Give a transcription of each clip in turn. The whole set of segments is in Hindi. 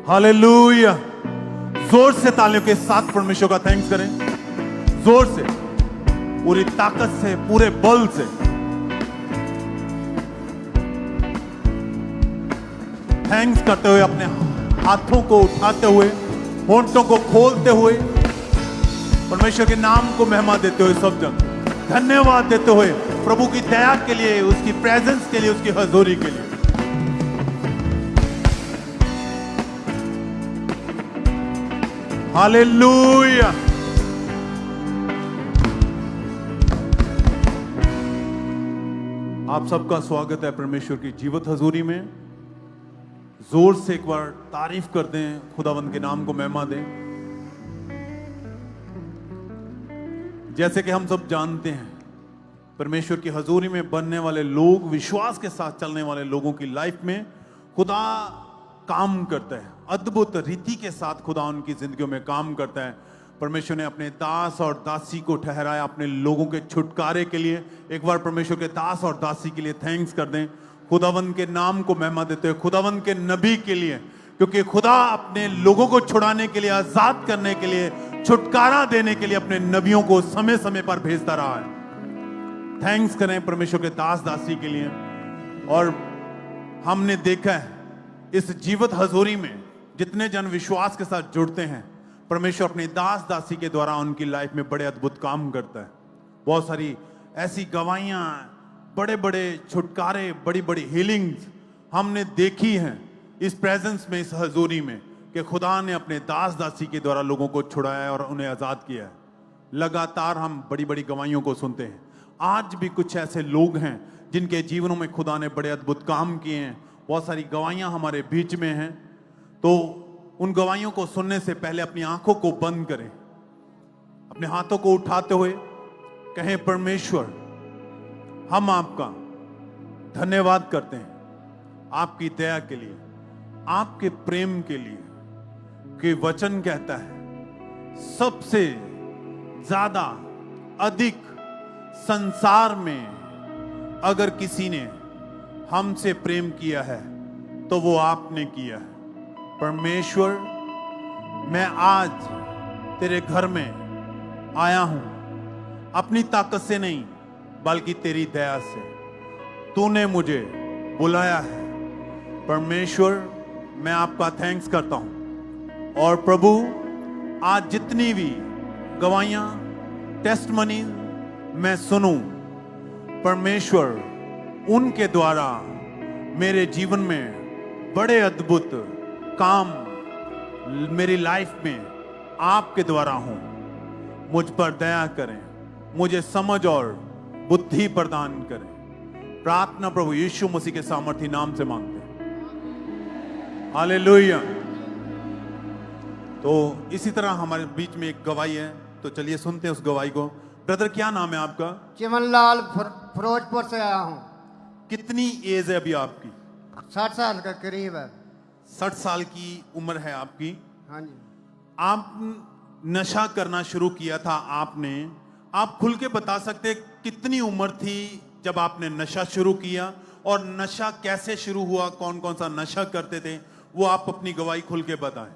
हालेलुया। जोर से तालियों के साथ परमेश्वर का थैंक्स करें, जोर से, पूरी ताकत से, पूरे बल से। थैंक्स करते हुए, अपने हाथों को उठाते हुए, होंठों को खोलते हुए, परमेश्वर के नाम को महिमा देते हुए, सब जन धन्यवाद देते हुए, प्रभु की दया के लिए, उसकी प्रेजेंस के लिए, उसकी हजूरी के लिए। हालेलुया। आप सबका स्वागत है परमेश्वर की जीवित हजूरी में। जोर से एक बार तारीफ कर दें, खुदावंद के नाम को महिमा दें। जैसे कि हम सब जानते हैं, परमेश्वर की हजूरी में बनने वाले लोग, विश्वास के साथ चलने वाले लोगों की लाइफ में खुदा काम करता है, अद्भुत रीति के साथ खुदा उनकी जिंदगियों में काम करता है। परमेश्वर ने अपने दास और दासी को ठहराया अपने लोगों के छुटकारे के लिए। एक बार परमेश्वर के दास और दासी के लिए थैंक्स कर दें, खुदावंद के नाम को महिमा देते हुए, खुदावंद के नबी के लिए, क्योंकि खुदा अपने लोगों को छुड़ाने के लिए, आजाद करने के लिए, छुटकारा देने के लिए अपने नबियों को समय समय पर भेजता रहा है। थैंक्स करें परमेश्वर के दास दासी के लिए। और हमने देखा है इस जीवित हजूरी में जितने जन विश्वास के साथ जुड़ते हैं, परमेश्वर अपने दास दासी के द्वारा उनकी लाइफ में बड़े अद्भुत काम करता है। बहुत सारी ऐसी गवाहियां, बड़े बड़े छुटकारे, बड़ी बड़ी हीलिंग्स हमने देखी हैं इस प्रेजेंस में, इस हजूरी में, कि खुदा ने अपने दास दासी के द्वारा लोगों को छुड़ाया है और उन्हें आजाद किया है। लगातार हम बड़ी बड़ी गवाहियों को सुनते हैं। आज भी कुछ ऐसे लोग हैं जिनके जीवनों में खुदा ने बड़े अद्भुत काम किए हैं। बहुत सारी गवाहियां हमारे बीच में हैं। तो उन गवाहियों को सुनने से पहले अपनी आंखों को बंद करें, अपने हाथों को उठाते हुए कहें, परमेश्वर हम आपका धन्यवाद करते हैं आपकी दया के लिए, आपके प्रेम के लिए, कि वचन कहता है सबसे ज्यादा अधिक संसार में अगर किसी ने हमसे प्रेम किया है तो वो आपने किया है। परमेश्वर, मैं आज तेरे घर में आया हूं, अपनी ताकत से नहीं बल्कि तेरी दया से। तूने मुझे बुलाया है। परमेश्वर, मैं आपका थैंक्स करता हूं। और प्रभु, आज जितनी भी गवाहियां, टेस्टमनी मैं सुनूं, परमेश्वर उनके द्वारा मेरे जीवन में बड़े अद्भुत काम मेरी लाइफ में आपके द्वारा हो। मुझ पर दया करें, मुझे समझ और बुद्धि प्रदान करें। प्रार्थना प्रभु यीशु मसीह के सामर्थी नाम से मांगते हैं। हालेलुया। तो इसी तरह हमारे बीच में एक गवाही है, तो चलिए सुनते हैं उस गवाही को। ब्रदर, क्या नाम है आपका? चिमनलाल, फिरोजपुर से आया हूँ। कितनी एज है अभी आपकी? 60 साल के करीब है। 60 साल की उम्र है आपकी। हाँ जी। आप नशा करना शुरू किया था आपने, आप खुल के बता सकते कितनी उम्र थी जब आपने नशा शुरू किया, और नशा कैसे शुरू हुआ, कौन कौन सा नशा करते थे, वो आप अपनी गवाही खुल के बताएं।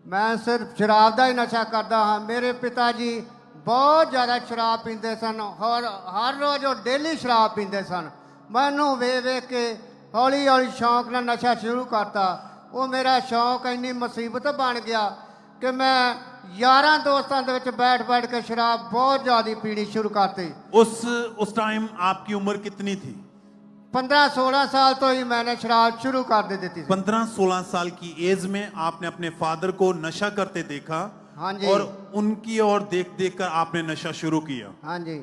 मैं सिर्फ शराब का ही नशा करता हाँ। मेरे पिताजी बहुत ज़्यादा शराब पीते सन और हर रोज़ वो डेली शराब पीते सन। मैनू वे वे के हौली हौली शौक ना नशा शुरू करता। वो मेरा शौक इन्नी मुसीबत बन गया कि मैं यारां दोस्तों के बैठ बैठ के शराब बहुत ज़्यादा पीनी शुरू करती। उस टाइम आपकी उम्र कितनी थी? 15-16 साल तो ही मैंने शराब शुरू कर दी थी। 15-16 साल की एज में आपने अपने फादर को नशा करते देखा। हाँ जी। और उनकी ओर देख देख कर आपने नशा शुरू किया। हाँ जी।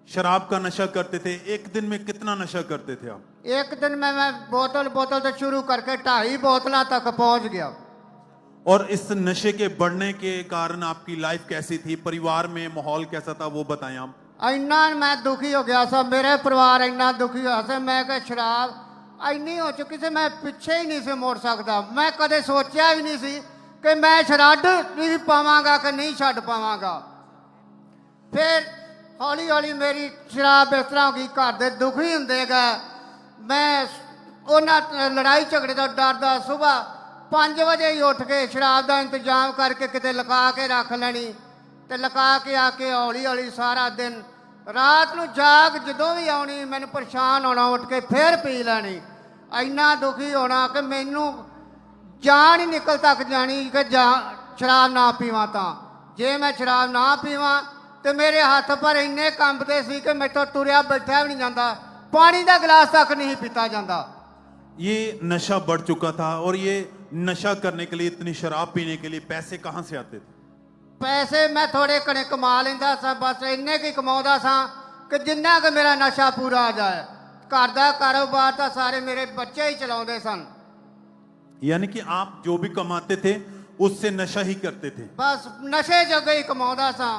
शराब का नशा करते थे। एक दिन में कितना नशा करते थे आप? एक दिन में मैं बोतल से शुरू करके 2.5 बोतल तक पहुंच गया। और इस नशे के बढ़ने के कारण आपकी लाइफ कैसी थी, परिवार में माहौल कैसा था, वो बताएं आप। इन्ना मैं दुखी हो गया सा, मेरे परिवार इन्ना दुखी हुआ सा। मैं क्या शराब इन्नी हो चुकी थी, मैं पीछे ही नहीं से मुड़ सकता। मैं कदे सोचा भी नहीं सी कि मैं छड़ भी पावांगा कि नहीं छड़ पावांगा। फिर हौली हौली मेरी शराब इस तरह की घर दे दुखी होंदे गए। मैं उन्हें लड़ाई झगड़े तो डरदा सुबह 5 ਵਜੇ ਹੀ ਉੱਠ ਕੇ ਸ਼ਰਾਬ ਦਾ ਇੰਤਜ਼ਾਮ ਕਰਕੇ ਕਿਤੇ ਲੁਕਾ ਕੇ ਰੱਖ ਲੈਣੀ ਤੇ ਲੁਕਾ ਕੇ ਆ ਕੇ ਹੌਲੀ ਹੌਲੀ ਸਾਰਾ ਦਿਨ ਰਾਤ ਨੂੰ ਜਾਗ ਜਦੋਂ ਵੀ ਆਉਣੀ ਮੈਨੂੰ ਪਰੇਸ਼ਾਨ ਹੋਣਾ ਉੱਠ ਕੇ ਫੇਰ ਪੀ ਲੈਣੀ ਇੰਨਾ ਦੁਖੀ ਹੋਣਾ ਕਿ ਮੈਨੂੰ ਜਾਨ ਹੀ ਨਿਕਲ ਤੱਕ ਜਾਣੀ ਕਿ ਸ਼ਰਾਬ ਨਾ ਪੀਵਾਂ ਤਾਂ ਜੇ ਮੈਂ ਸ਼ਰਾਬ ਨਾ ਪੀਵਾਂ ਤੇ ਮੇਰੇ ਹੱਥ ਪਰ ਇੰਨੇ ਕੰਬਦੇ ਸੀ ਕਿ ਮੈਥੋਂ ਤੁਰਿਆ ਬੈਠਿਆ ਵੀ ਨਹੀਂ ਜਾਂਦਾ ਪਾਣੀ ਦਾ गिलास तक नहीं पीता जाता ये नशा बढ़ चुका था और ये नशा करने के लिए इतनी शराब पीने के लिए पैसे कहाँ से आते थे पैसे मैं थोड़े घने कमा लेंदा सा बस इन्ने की कमाउंदा सा कि जिन्ना कि मेरा नशा पूरा आ जाए घर दा कारोबार तो सारे मेरे बच्चे ही चलाउंदे सन यानी कि आप जो भी कमाते थे उससे नशा ही करते थे बस नशे जगह ही कमाउंदा सा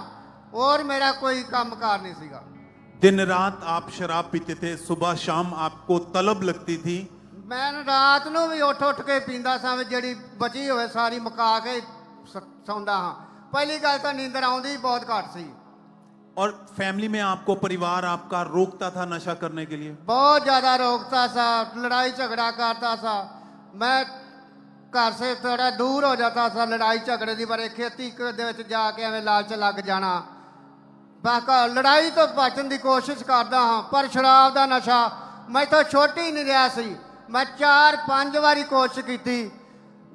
और मेरा कोई कामकार नहीं सीगा दिन रात आप शराब पीते थे सुबह शाम आपको तलब लगती थी मैं रात ਨੂੰ ਵੀ ਉੱਠ ਕੇ ਪੀਂਦਾ ਸਾਂ ਜਿਹੜੀ ਬਚੀ ਹੋਵੇ ਸਾਰੀ ਮੁਕਾ ਕੇ ਸੌਂਦਾ ਹਾਂ ਪਹਿਲੀ ਗੱਲ ਤਾਂ ਨੀਂਦਰ ਆਉਂਦੀ ਬਹੁਤ ਘੱਟ ਸੀ और फैमिली में आपको परिवार आपका रोकता था नशा करने के लिए बहुत ज़्यादा रोकता था लड़ाई झगड़ा करता था मैं घर से थोड़ा दूर हो जाता था लड़ाई झगड़े की बारे खेती ਦੇ ਵਿੱਚ ਜਾ ਕੇ ਐਵੇਂ ਲਾਲਚ ਲੱਗ ਜਾਣਾ ਬਾਕੀ ਲੜਾਈ ਤੋਂ ਬਚਣ ਦੀ ਕੋਸ਼ਿਸ਼ ਕਰਦਾ ਹਾਂ ਪਰ ਸ਼ਰਾਬ ਦਾ ਨਸ਼ਾ ਮੈਥੋਂ ਛੁੱਟ ਹੀ ਨਹੀਂ ਰਿਹਾ ਸੀ ਮੈਂ 4-5 ਵਾਰੀ ਕੋਸ਼ਿਸ਼ ਕੀਤੀ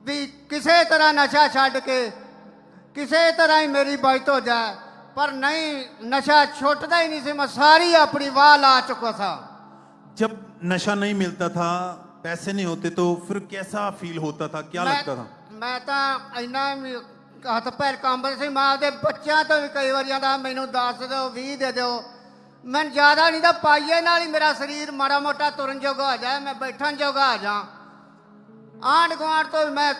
ਵੀ ਕਿਸੇ ਤਰ੍ਹਾਂ ਨਸ਼ਾ ਛੱਡ ਕੇ ਕਿਸੇ ਤਰ੍ਹਾਂ ਹੀ ਮੇਰੀ ਬਚਤ ਹੋ ਜਾਏ पर नहीं नशा छूटता ही नहीं से मैं सारी अपनी वाह ला चुका था जब नशा नहीं मिलता था पैसे नहीं होते तो फिर कैसा फील होता था क्या लगता था मैं तो इन्ना हथ पैर कंबल से मां दे बच्चों तो भी कई बार आंदा मैनू 10 दो 20 दे दो मैं ज़्यादा नहीं तो पाइए नाल ही मेरा शरीर माड़ा मोटा तुरन जोगा हो जाए मैं बैठन जोगा आ जा आंढ गुआढ़ तो मैं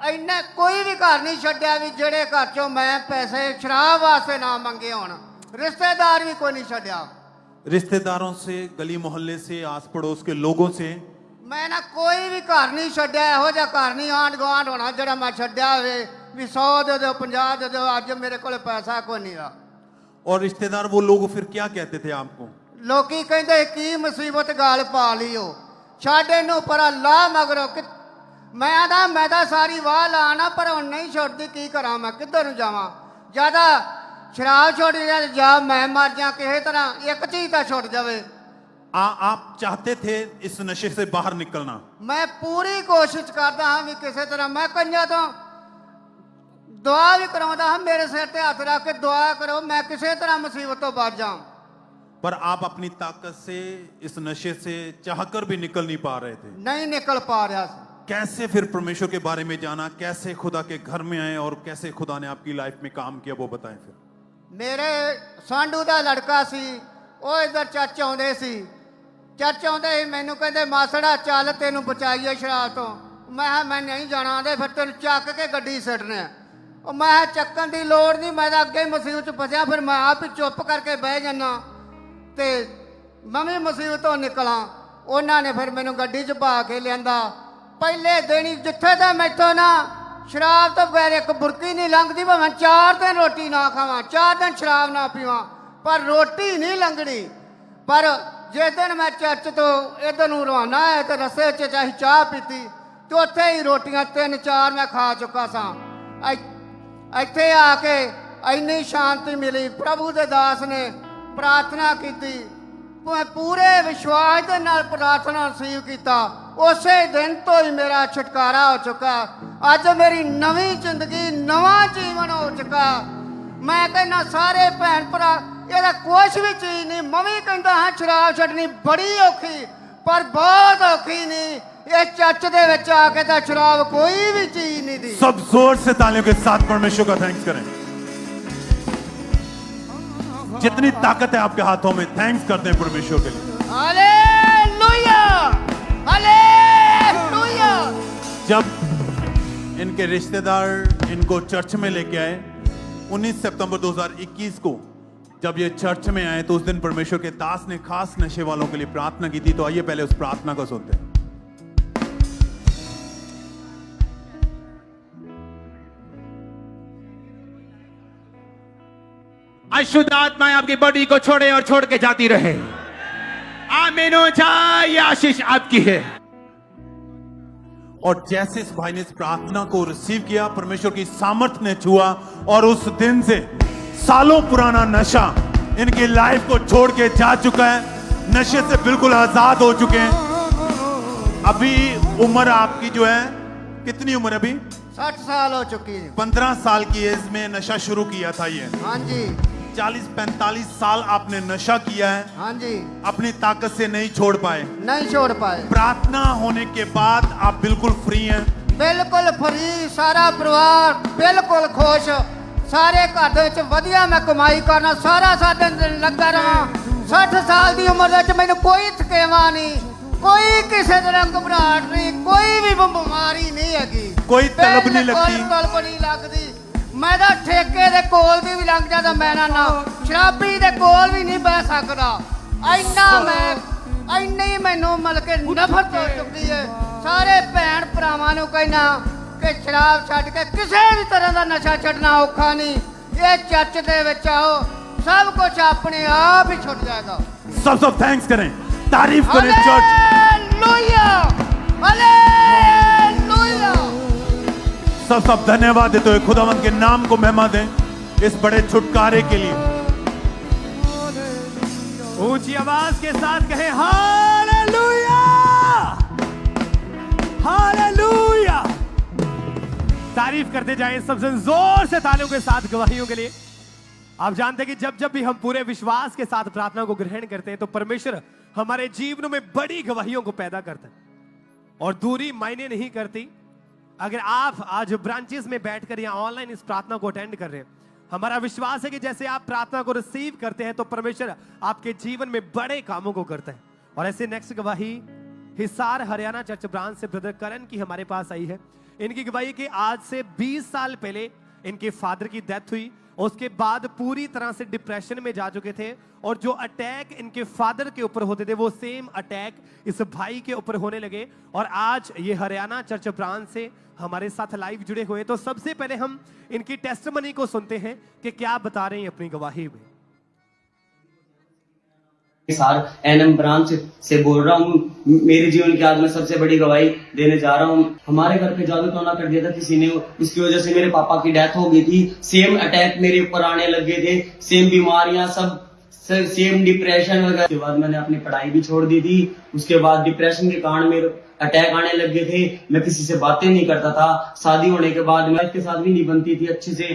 इन्ने कोई भी घर नहीं छड्डिया भी जेड़े घर चों मैं पैसे शराब वास्ते ना मंगे होण रिश्तेदार भी कोई नहीं छड्डिया रिश्तेदारों से गली मोहल्ले से आस पड़ोस के लोगों से मैं ना कोई भी घर नहीं छड्डिया इहो जिहा घर नहीं आंढ गुआढ़ होना जेड़ा मैं छड्डिया होवे भी 100 दे दो 50 दे दो अज मेरे कोल पैसा कोई नहीं रहा और रिश्तेदार वो लोग फिर क्या कहते थे आपको लोकी कहंदे की मुसीबत गाल पा लियो छड्ड इहनूं परा ला मगरों कि मैं आदा मैं तो सारी वाह लाना पर हुण नहीं छुटती की करा मैं किधर जावां ज़्यादा शराब छोड़ जा मैं मर जा किसी तरह एक चीज तो छुट जावे आप चाहते थे इस नशे से बाहर निकलना मैं पूरी कोशिश करता हाँ भी किसी तरह मैं कन्या तो दुआ भी कराउंदा हाँ मेरे सिर ते हथ रख के दुआ करो मैं किसी तरह मुसीबत तो बच जाऊं पर आप अपनी ताकत से इस नशे से चाहकर भी निकल नहीं पा रहे थे नहीं निकल पा रहा कैसे फिर परमेश्वर के बारे में जाना कैसे खुदा के घर में आए और कैसे खुदा ने आपकी लाइफ में काम किया वो बताएं फिर मेरे सांडू का लड़का सी वो इधर चर्च आउंदे सी चर्च आउंदे ही मैनू कहंदे मासड़ा चल तेनू बचाईए शराब तो मैं नहीं जाना आंदे फिर तेन चक के गड्डी सटने मैं चक्कन की लोड़ नहीं मैं अगे मुसीबत फसिया फिर मैं आप ही चुप करके बह जाना तो मैं भी मुसीबतों निकला उन्होंने फिर मैनू गड्डी च पा के लिया पहले दिन ही जिथे तो मैथों ना शराब तो बगैर एक बुरकी नहीं लंघती भावें 4 दिन रोटी ना खावा 4 दिन शराब ना पीवा पर रोटी नहीं लंघनी पर जिस दिन मैं चर्च तो इधर नूं रवाना है तो रस्ते च चाहे चाह पीती तो उत्थे ही रोटियां 3-4 मैं खा चुका सा इत्थे आके इन्नी शांति मिली प्रभु दे दास ने प्रार्थना की मैं पूरे विश्वास के नाल प्रार्थना रिसीव किया उस दिन तो ही मेरा छुटकारा हो चुका अज मेरी नवी जिंदगी नवा जीवन हो चुका मैं कहना सारे भैन भरा ये कुछ भी चीज नहीं मवी कहता हाँ शराब छड्डनी बड़ी औखी पर बहुत औखी नहीं इस चर्च दे विच आके तो शराब कोई भी चीज नहीं दी सब जोर से तालियों के साथ परमेश्वर का थैंक्स करें जितनी ताकत है आपके हाथों में थैंक्स करते हैं परमेश्वर के लिए हालेलुया हालेलुया जब इनके रिश्तेदार इनको चर्च में लेके आए 19 सितंबर 2021 को जब ये चर्च में आए तो उस दिन परमेश्वर के दास ने खास नशे वालों के लिए प्रार्थना की थी तो आइए पहले उस प्रार्थना को सुनते हैं अशुद्ध आत्माएं आपकी बॉडी को छोड़े और छोड़ के जाती रहे आमीन हो जाए ये आशीष आपकी है और जैसे इस भाई ने इस प्रार्थना को रिसीव किया, परमेश्वर की सामर्थ ने छुआ और उस दिन से सालों पुराना नशा इनकी लाइफ को छोड़ के जा चुका है। नशे से बिल्कुल आजाद हो चुके हैं। अभी उम्र आपकी जो है, कितनी उम्र है अभी? 60 साल हो चुकी है। 15 साल की एज में नशा शुरू किया था ये। हाँ जी, 40-45 साल आपने नशा किया है, हाँ जी, अपनी ताकत से नहीं छोड़ पाए। नहीं छोड़ पाए। प्रार्थना होने के बाद आप बिल्कुल फ्री हैं। बिल्कुल फ्री, सारा परिवार बिल्कुल खुश, सारे घर ਦੇ ਵਿੱਚ ਵਧੀਆ ਮੈਂ ਕਮਾਈ ਕਰਨਾ, ਸਾਰਾ ਦਿਨ ਲੱਗਾ ਰਹਾਂ। 60 ਸਾਲ ਦੀ ਉਮਰ ਦੇ ਵਿੱਚ ਮੈਨੂੰ ਕੋਈ ਥਕੇਵਾ ਨਹੀਂ, ਕੋਈ ਕਿਸੇ ਤਰ੍ਹਾਂ ਘਬਰਾਹਟ ਨਹੀਂ, ਕੋਈ ਵੀ ਬਿਮਾਰੀ ਨਹੀਂ ਹੈਗੀ, ਕੋਈ ਤਲਬ ਨਹੀਂ ਲੱਗਦੀ। ਕੋਈ ਤਲਬ ਨਹੀਂ ਲੱਗਦੀ। ਮੈਂ ਤਾਂ ਠੇਕੇ ਦੇ ਕੋਲ ਵੀ ਲੰਘ ਜਾਂਦਾ, ਮੈਂ ਨਾ ਸ਼ਰਾਬੀ ਦੇ ਕੋਲ ਵੀ ਨਹੀਂ ਬਹਿ ਸਕਦਾ। ਇੰਨੀ ਮੈਨੂੰ ਮਤਲਬ ਕਿ ਨਫ਼ਰਤ ਹੋ ਚੁੱਕੀ ਹੈ। ਸਾਰੇ ਭੈਣ ਭਰਾਵਾਂ ਨੂੰ ਕਹਿਣਾ ਕਿ ਸ਼ਰਾਬ ਛੱਡ ਕੇ ਕਿਸੇ ਵੀ ਤਰ੍ਹਾਂ ਦਾ ਨਸ਼ਾ ਛੱਡਣਾ ਔਖਾ ਨਹੀਂ। ਇਹ ਚਰਚ ਦੇ ਵਿੱਚ ਆਓ, सब कुछ अपने आप ही छूट जाएगा। सब थैंक्स करें, तारीफ करें चर्च। Hallelujah, hallelujah. सब धन्यवाद देते हुए खुदावंत के नाम को महिमा दें इस बड़े छुटकारे के लिए। ऊंची आवाज के साथ कहें हालेलुया, हालेलुया। तारीफ करते जाएं सबसे जोर से तालियों के साथ गवाहियों के लिए। आप जानते हैं कि जब जब भी हम पूरे विश्वास के साथ प्रार्थना को ग्रहण करते हैं तो परमेश्वर हमारे जीवन में बड़ी गवाहियों को पैदा करता है और दूरी मायने नहीं करती। अगर आप आज ब्रांचेस में बैठकर या ऑनलाइन इस प्रार्थना को अटेंड कर रहे हैं, हमारा विश्वास है कि जैसे आप प्रार्थना को रिसीव करते हैं तो परमेश्वर आपके जीवन में बड़े कामों को करता है। और ऐसे नेक्स्ट गवाही हिसार हरियाणा चर्च ब्रांच से ब्रदर करण की हमारे पास आई है। इनकी गवाही कि आज से 20 साल पहले इनके फादर की डेथ हुई, उसके बाद पूरी तरह से डिप्रेशन में जा चुके थे और जो अटैक इनके फादर के ऊपर होते थे वो सेम अटैक इस भाई के ऊपर होने लगे। और आज ये हरियाणा चर्च ब्रांच से हमारे साथ लाइव जुड़े हुए। तो सबसे पहले हम इनकी टेस्टिमनी को सुनते हैं कि क्या बता रहे हैं अपनी गवाही में। सार एनएम ब्रांच से बोल रहा हूँ। मेरे जीवन की आज मैं सबसे बड़ी गवाही देने जा रहा हूँ। हमारे घर पे जादू टोना कर दिया था किसी ने, उसकी वजह से मेरे पापा की डेथ हो गई थी। सेम अटैक मेरे ऊपर आने लग गए थे, सेम बीमारियां, सब सेम डिप्रेशन वगैरह। उसके बाद मैंने अपनी पढ़ाई भी छोड़ दी थी। उसके बाद डिप्रेशन के कारण मेरे अटैक आने लग गए थे। मैं किसी से बातें नहीं करता था। शादी होने के बाद मैं इसके साथ भी नहीं बनती थी अच्छे से।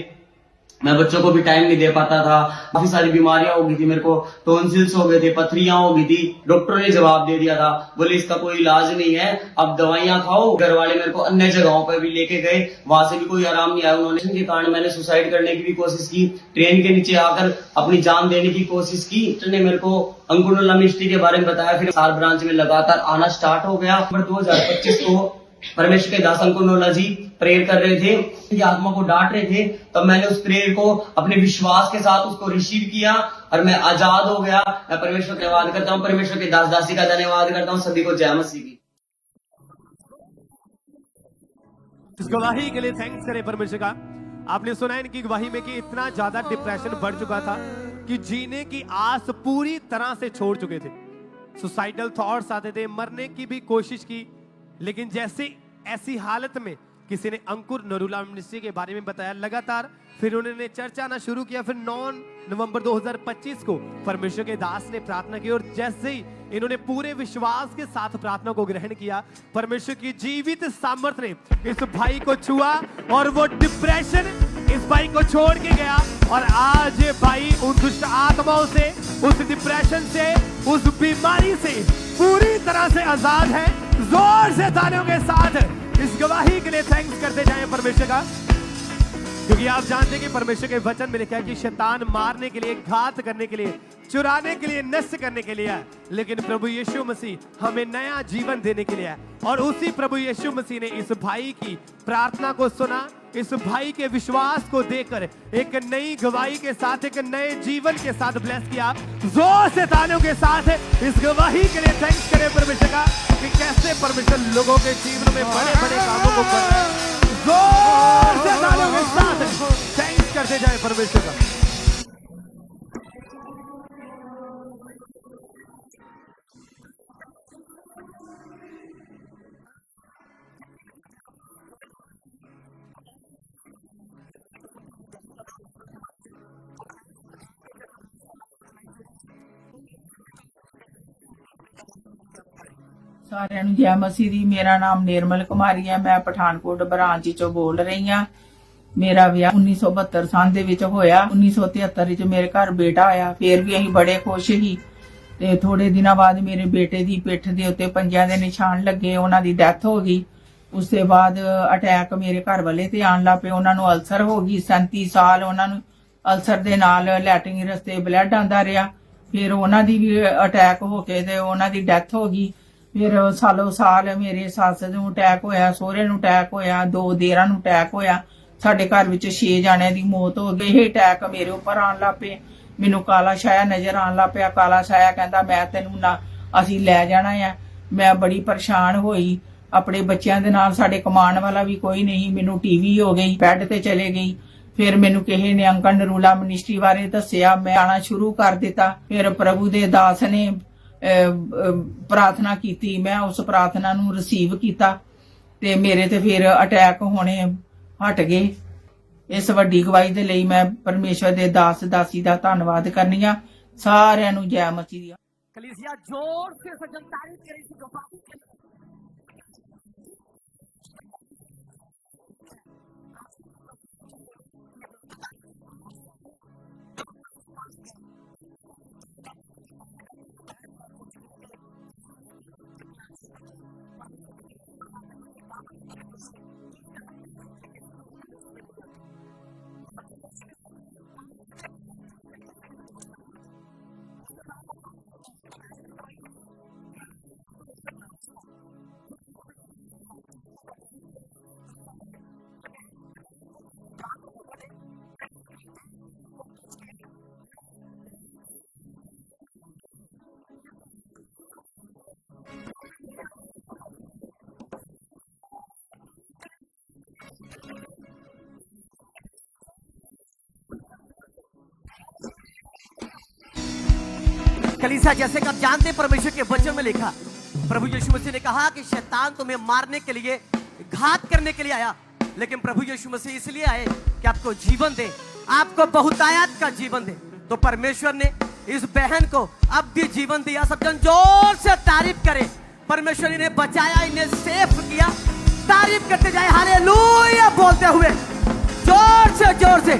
मैं बच्चों को भी टाइम नहीं दे पाता था। काफी सारी बीमारियां हो गई थी, मेरे को टॉन्सिल्स हो गए थे, पथरियां हो गई थी। डॉक्टर ने जवाब दे दिया था, बोले इसका कोई इलाज नहीं है, अब दवाइयां खाओ। घर वाले मेरे को अन्य जगहों पर भी लेके गए, वहां से भी कोई आराम नहीं आया। उन्होंने के कारण मैंने सुसाइड करने की भी कोशिश की, ट्रेन के नीचे आकर अपनी जान देने की कोशिश की। ने मेरे को अंकुरनुल्ला मिनिस्ट्री के बारे में बताया, फिर सार ब्रांच में लगातार आना स्टार्ट हो गया। 2025 को परमेश्वर के दास अंकुरनुल्ला जी प्रेयर कर रहे थे, कि आत्मा को डांट रहे थे, तब मैंने उस प्रेयर को अपने विश्वास के साथ उसको रिसीव किया और मैं आजाद हो गया। मैं परमेश्वर का धन्यवाद करता हूँ, परमेश्वर के दास दासी का धन्यवाद करता हूँ। सभी को जय मसीह की। इस गवाही के लिए थैंक्स करें परमेश्वर का। आपने सुना इनकी गवाही में कि इतना ज्यादा डिप्रेशन बढ़ चुका था कि जीने की आस पूरी तरह से छोड़ चुके थे। सुसाइडल थॉट्स आते थे, मरने की भी कोशिश की, लेकिन जैसे ऐसी हालत में किसी ने अंकुर नरूला मिनिस्ट्री के बारे में बताया, लगातार फिर उन्होंने चर्चा आना शुरू किया। फिर 9 नवंबर 2025 को परमेश्वर के दास ने प्रार्थना की और जैसे ही इन्होंने पूरे विश्वास के साथ प्रार्थना को ग्रहण किया, परमेश्वर की जीवित सामर्थ्य ने इस भाई को छुआ और वो डिप्रेशन इस भाई को छोड़ के गया। और आज ये भाई उन दुष्ट आत्माओं से, उस डिप्रेशन से, उस बीमारी से पूरी तरह से आजाद है। जोर से तालियों के साथ इस गवाही के लिए थैंक्स करते जाएं परमेश्वर का, क्योंकि आप जानते हैं कि परमेश्वर के वचन में लिखा है कि शैतान मारने के लिए, घात करने के लिए, चुराने के लिए, नष्ट करने के लिए है, लेकिन प्रभु यीशु मसीह हमें नया जीवन देने के लिए है। और उसी प्रभु यीशु मसीह ने इस भाई की प्रार्थना को सुना, इस भाई के विश्वास को देकर एक नई गवाही के साथ, एक नए जीवन के साथ ब्लेस किया। जोर से तालियों के साथ इस गवाही के लिए थैंक्स करें परमेश्वर का, कि कैसे परमेश्वर लोगों के जीवन में बड़े बड़े कामों को कर रहे हैं। जोर से तालियों के साथ थैंक्स करते जाए परमेश्वर का। ਸਾਰਿਆਂ ਨੂੰ ਜੈ ਮਸੀਹ ਦੀ। ਮੇਰਾ ਨਾਮ ਨਿਰਮਲ ਕੁਮਾਰੀ ਹੈ। ਮੈਂ ਪਠਾਨਕੋਟ ਬ੍ਰਾਂਚ ਚੋਂ ਬੋਲ ਰਹੀ ਹਾਂ। ਮੇਰਾ ਵਿਆਹ 1972 ਸਾਲ ਦੇ ਵਿੱਚ ਹੋਇਆ। 1973 ਵਿੱਚ ਮੇਰੇ ਘਰ ਬੇਟਾ ਆਇਆ। ਫਿਰ ਵੀ ਅਸੀਂ ਬੜੇ ਖੁਸ਼ ਸੀ। ਤੇ ਥੋੜੇ ਦਿਨਾਂ ਬਾਅਦ ਮੇਰੇ ਬੇਟੇ ਦੀ ਪਿੱਠ ਦੇ ਉੱਤੇ ਪੰਜਾਂ ਦੇ ਨਿਸ਼ਾਨ ਲੱਗੇ, ਉਹਨਾਂ ਦੀ ਡੈਥ ਹੋ ਗਈ। ਉਸ ਤੋਂ ਬਾਅਦ ਅਟੈਕ ਮੇਰੇ ਘਰ ਵਾਲੇ ਤੇ ਆਉਣ ਲੱਗ ਪਏ। ਉਹਨਾਂ ਨੂੰ ਅਲਸਰ ਹੋ ਗਈ। 37 ਸਾਲ ਉਹਨਾਂ ਨੂੰ ਅਲਸਰ ਦੇ ਨਾਲ ਲੈਟਰਿੰਗ ਰਸਤੇ ਬਲੱਡ ਆਂਦਾ ਰਿਹਾ। ਫਿਰ ਉਹਨਾਂ ਦੀ ਵੀ ਅਟੈਕ ਹੋ ਕੇ ਤੇ ਉਹਨਾਂ ਦੀ ਡੈਥ ਹੋ ਗਈ। ਫਿਰ ਸਾਲੋ ਸਾਲ ਮੇਰੇ ਸੱਸ ਨੂੰ ਅਟੈਕ ਹੋਇਆ, ਸਹੁਰੇ ਨੂੰ ਅਟੈਕ ਹੋਇਆ, 2 ਦੇਰਾਂ ਨੂੰ ਅਟੈਕ ਹੋਇਆ। ਸਾਡੇ ਘਰ ਵਿੱਚ 6 ਜਾਣਿਆਂ ਦੀ ਮੌਤ ਹੋ ਗਈ। ਇਹ ਅਟੈਕ ਮੇਰੇ ਉੱਪਰ ਆਉਣ ਲੱਗ ਪਏ। ਮੈਨੂੰ ਕਾਲਾ ਛਾਇਆ ਨਜ਼ਰ ਆਉਣ ਲੱਗ ਪਿਆ। ਕਾਲਾ ਛਾਇਆ ਕਹਿੰਦਾ ਮੈਂ ਤੈਨੂੰ ਨਾ ਅਸੀਂ ਲੈ ਜਾਣਾ ਆ। ਮੈਂ ਬੜੀ ਪਰੇਸ਼ਾਨ ਹੋਈ ਆਪਣੇ ਬੱਚਿਆਂ ਦੇ ਨਾਲ। ਸਾਡੇ ਕਮਾਉਣ ਵਾਲਾ ਵੀ ਕੋਈ ਨਹੀਂ। ਮੈਨੂੰ ਟੀਵੀ ਹੋ ਗਈ, ਬੈੱਡ ਤੇ ਚਲੇ ਗਈ। ਫਿਰ ਮੈਨੂੰ ਕਿਸੇ ਨੇ ਅੰਕਲ ਨਰੂਲਾ ਮਿਨਿਸਟਰੀ ਬਾਰੇ ਦੱਸਿਆ। ਮੈਂ ਆਣਾ ਸ਼ੁਰੂ ਕਰ ਦਿੱਤਾ। ਫਿਰ ਪ੍ਰਭੂ ਦੇ ਦਾਸ ਨੇ ਪ੍ਰਾਰਥਨਾ ਕੀਤੀ। ਮੈਂ ਉਸ ਪ੍ਰਾਰਥਨਾ ਨੂੰ ਰਿਸੀਵ ਕੀਤਾ ਤੇ ਮੇਰੇ ਤੇ ਫਿਰ ਅਟੈਕ ਹੋਣੇ ਹਟ ਗਏ। ਇਸ ਵੱਡੀ ਗਵਾਹੀ ਦੇ ਲਈ ਮੈਂ ਪਰਮੇਸ਼ਵਰ ਦੇ ਦਾਸ ਦਾਸੀ ਦਾ ਧੰਨਵਾਦ ਕਰਨੀ ਆ। ਸਾਰਿਆਂ ਨੂੰ ਜੈ ਮਸੀਹ ਦੀ। कलीसिया जोर से सज्जन तारीफ करें कि गवाही के लिए। कलीसिया जैसे कि आप जानते हैं परमेश्वर के वचन में लिखा, प्रभु यीशु मसीह ने कहा कि शैतान तुम्हें मारने के लिए, घात करने के लिए आया, लेकिन प्रभु यीशु मसीह इसलिए आए कि आपको जीवन दे, आपको बहुतायत का जीवन दे। तो परमेश्वर ने इस बहन को अब भी जीवन दिया। सब जन जोर से तारीफ करें। परमेश्वर इन्हें बचाया, इन्हें सेफ किया। तारीफ करते जाए हालेलुया बोलते हुए जोर से जोर से।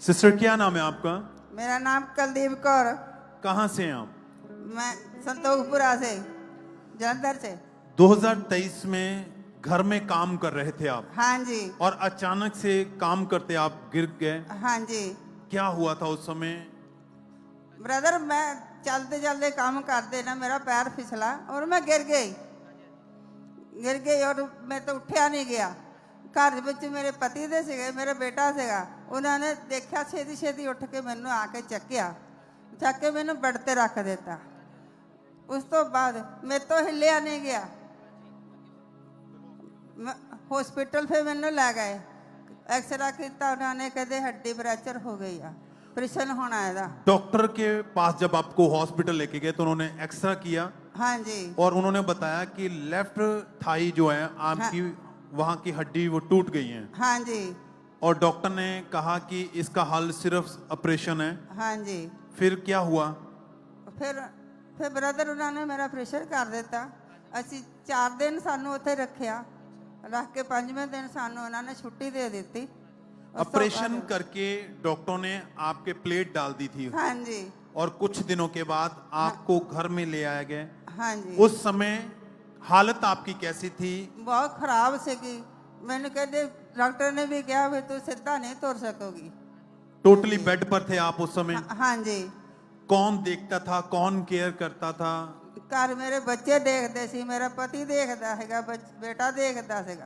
सिस्टर क्या नाम है आपका? मेरा नाम कुलदीप कौर। कहाँ से हैं आप? मैं संतोखपुरा से, जलंधर से। 2023 में घर में काम कर रहे थे आप हाँ जी। और अचानक से काम करते आप गिर गए। हाँ जी क्या हुआ था उस समय? ब्रदर, मैं चलते चलते काम करते ना मेरा पैर फिसला और मैं गिर गई और मैं तो उठा नहीं गया। घर ਵਿੱਚ ਮੇਰੇ ਪਤੀ ਦੇ ਸੀਗੇ, ਮੇਰਾ ਬੇਟਾ ਸੀਗਾ। ਉਹਨਾਂ ਨੇ ਦੇਖਿਆ, ਛੇਤੀ ਛੇਤੀ ਉੱਠ ਕੇ ਮੈਨੂੰ ਆ ਕੇ ਚੱਕ ਕੇ ਮੈਨੂੰ ਬੈੱਡ ਤੇ ਰੱਖ ਦਿੱਤਾ। ਉਸ ਤੋਂ ਬਾਅਦ ਮੇਰੇ ਤੋਂ ਹਿੱਲਿਆ ਨਹੀਂ ਗਿਆ। हॉस्पिटल फिर मैंने ले गए, एक्सरा किया। उन्होंने कहते हड्डी फ्रैक्चर हो गई है, ऑपरेशन होना है। डॉक्टर के पास जब आपको हॉस्पिटल लेके गए तो उन्होंने एक्सरा किया। हाँ जी। और उन्होंने बताया कि लेफ्ट थाई जो है आपकी, वहां की हड्डी वो टूट गई है। हाँ जी। और डॉक्टर ने कहा कि इसका हल सिर्फ ऑपरेशन है। हाँ जी। फिर क्या हुआ? फिर ब्रदर उन्होंने मेरा ऑपरेशन कर दिता। असी 4 दिन सानू उत्थे रखिया, रख के 5वें दिन सानू उन्होंने छुट्टी दे दी। ऑपरेशन करके डॉक्टरों ने आपके प्लेट डाल दी थी। हाँ जी। और कुछ दिनों के बाद आपको घर में ले आया गया। हाँ जी। उस समय हालत आपकी कैसी थी? बहुत खराब सी। मैंने कहते डॉक्टर ने भी कहा भी तू सीधा नहीं तुर सकोगी। टोटली बेड पर थे आप उस समय? हाँ जी। कौन देखता था, कौन केयर करता था? घर मेरे बच्चे देखते सी, मेरा पति देखता है, बेटा देखता है।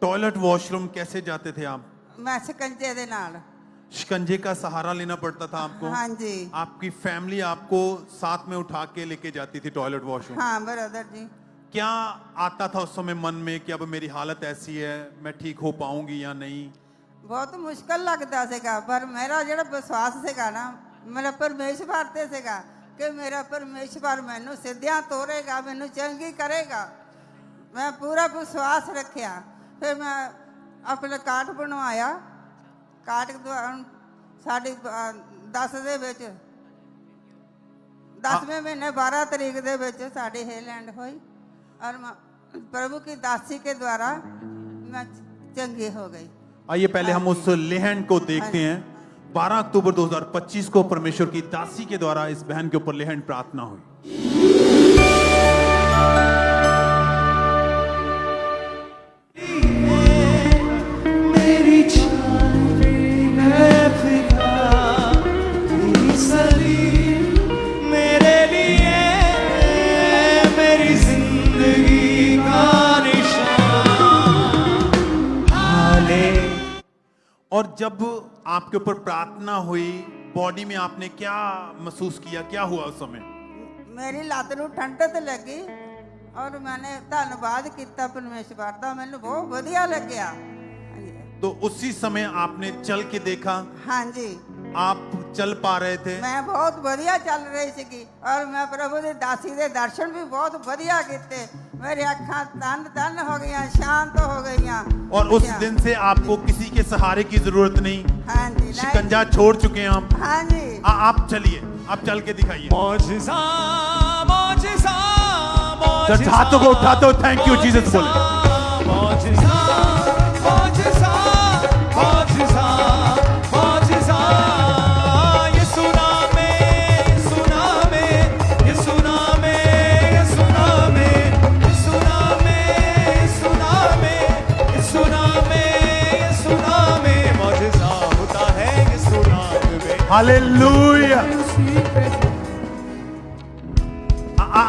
टॉयलेट वॉशरूम कैसे जाते थे आप? मैं शिकंजे दे नाल। शिकंजे का सहारा लेना पड़ता था आपको? हाँ जी। आपकी फैमिली आपको साथ में उठा के लेके जाती थी टॉयलेट वॉशरूम? हाँ ब्रदर जी। क्या आता था उस समय मन में कि अब मेरी हालत ऐसी है, मैं ठीक हो पाऊंगी या नहीं? बहुत मुश्किल लगता है, पर मेरा जो विश्वास है ना, मेरा परमेश्वर ते सेगा कि मेरा परमेश्वर मैनू सीधिया तोरेगा, मैनू चंगी करेगा। मैं पूरा विश्वास रखिया। फिर मैं अपना कार्ड बनवाया। कार्ड साड़ी 10 दे विच 10वें महीने 12 तरीक ਦੇ ਵਿੱਚ ਸਾਡੀ ਹੇਲੈਂਡ ਹੋਈ और प्रभु की दासी के द्वारा मैं चंगी हो गई। आइए पहले हम उस लेहन को देखते हैं। 12 अक्टूबर 2025 को परमेश्वर की दासी के द्वारा इस बहन के ऊपर लेहन प्रार्थना हुई। मेरी छाती है फिदा, तेरी सलीम मेरे लिए, मेरी जिंदगी का निशान। हाले और जब आपके ऊपर प्रार्थना हुई, बॉडी में आपने क्या महसूस किया, क्या हुआ उस समय? मेरी ਲੱਤ ਨੂੰ ਠੰਡਕ ਲੱਗੀ और मैंने धन्यवाद किया परमेश्वर का, मैंने बहुत बढ़िया लग्या। तो उसी समय आपने चल के देखा, हाँ जी, आप चल पा रहे थे? मैं बहुत बढ़िया चल रही थी और मैं प्रभु की दासी के दर्शन भी बहुत बढ़िया किए। मेरी अखा तन तन हो गई, शांत हो गई। और उस दिन से आपको किसी के सहारे की जरूरत नहीं, हाँ जी, शिकंजा छोड़ चुके हैं हम। हाँ जी, आप चलिए, आप चल के दिखाइए। मौजिज़ा मौजिज़ा चर्च हाथों को उठाते हो थैंक यू जीसस बोले। मौजिज़ा मौजिज़ा मौजिज़ा मौजिज़ा, ये सुना में, ये सुना में, ये सुना में, ये सुना में, ये सुना में, ये सुना में, ये सुना में, ये सुना में मौजिज़ा होता है, ये सुना में। हालेलुया।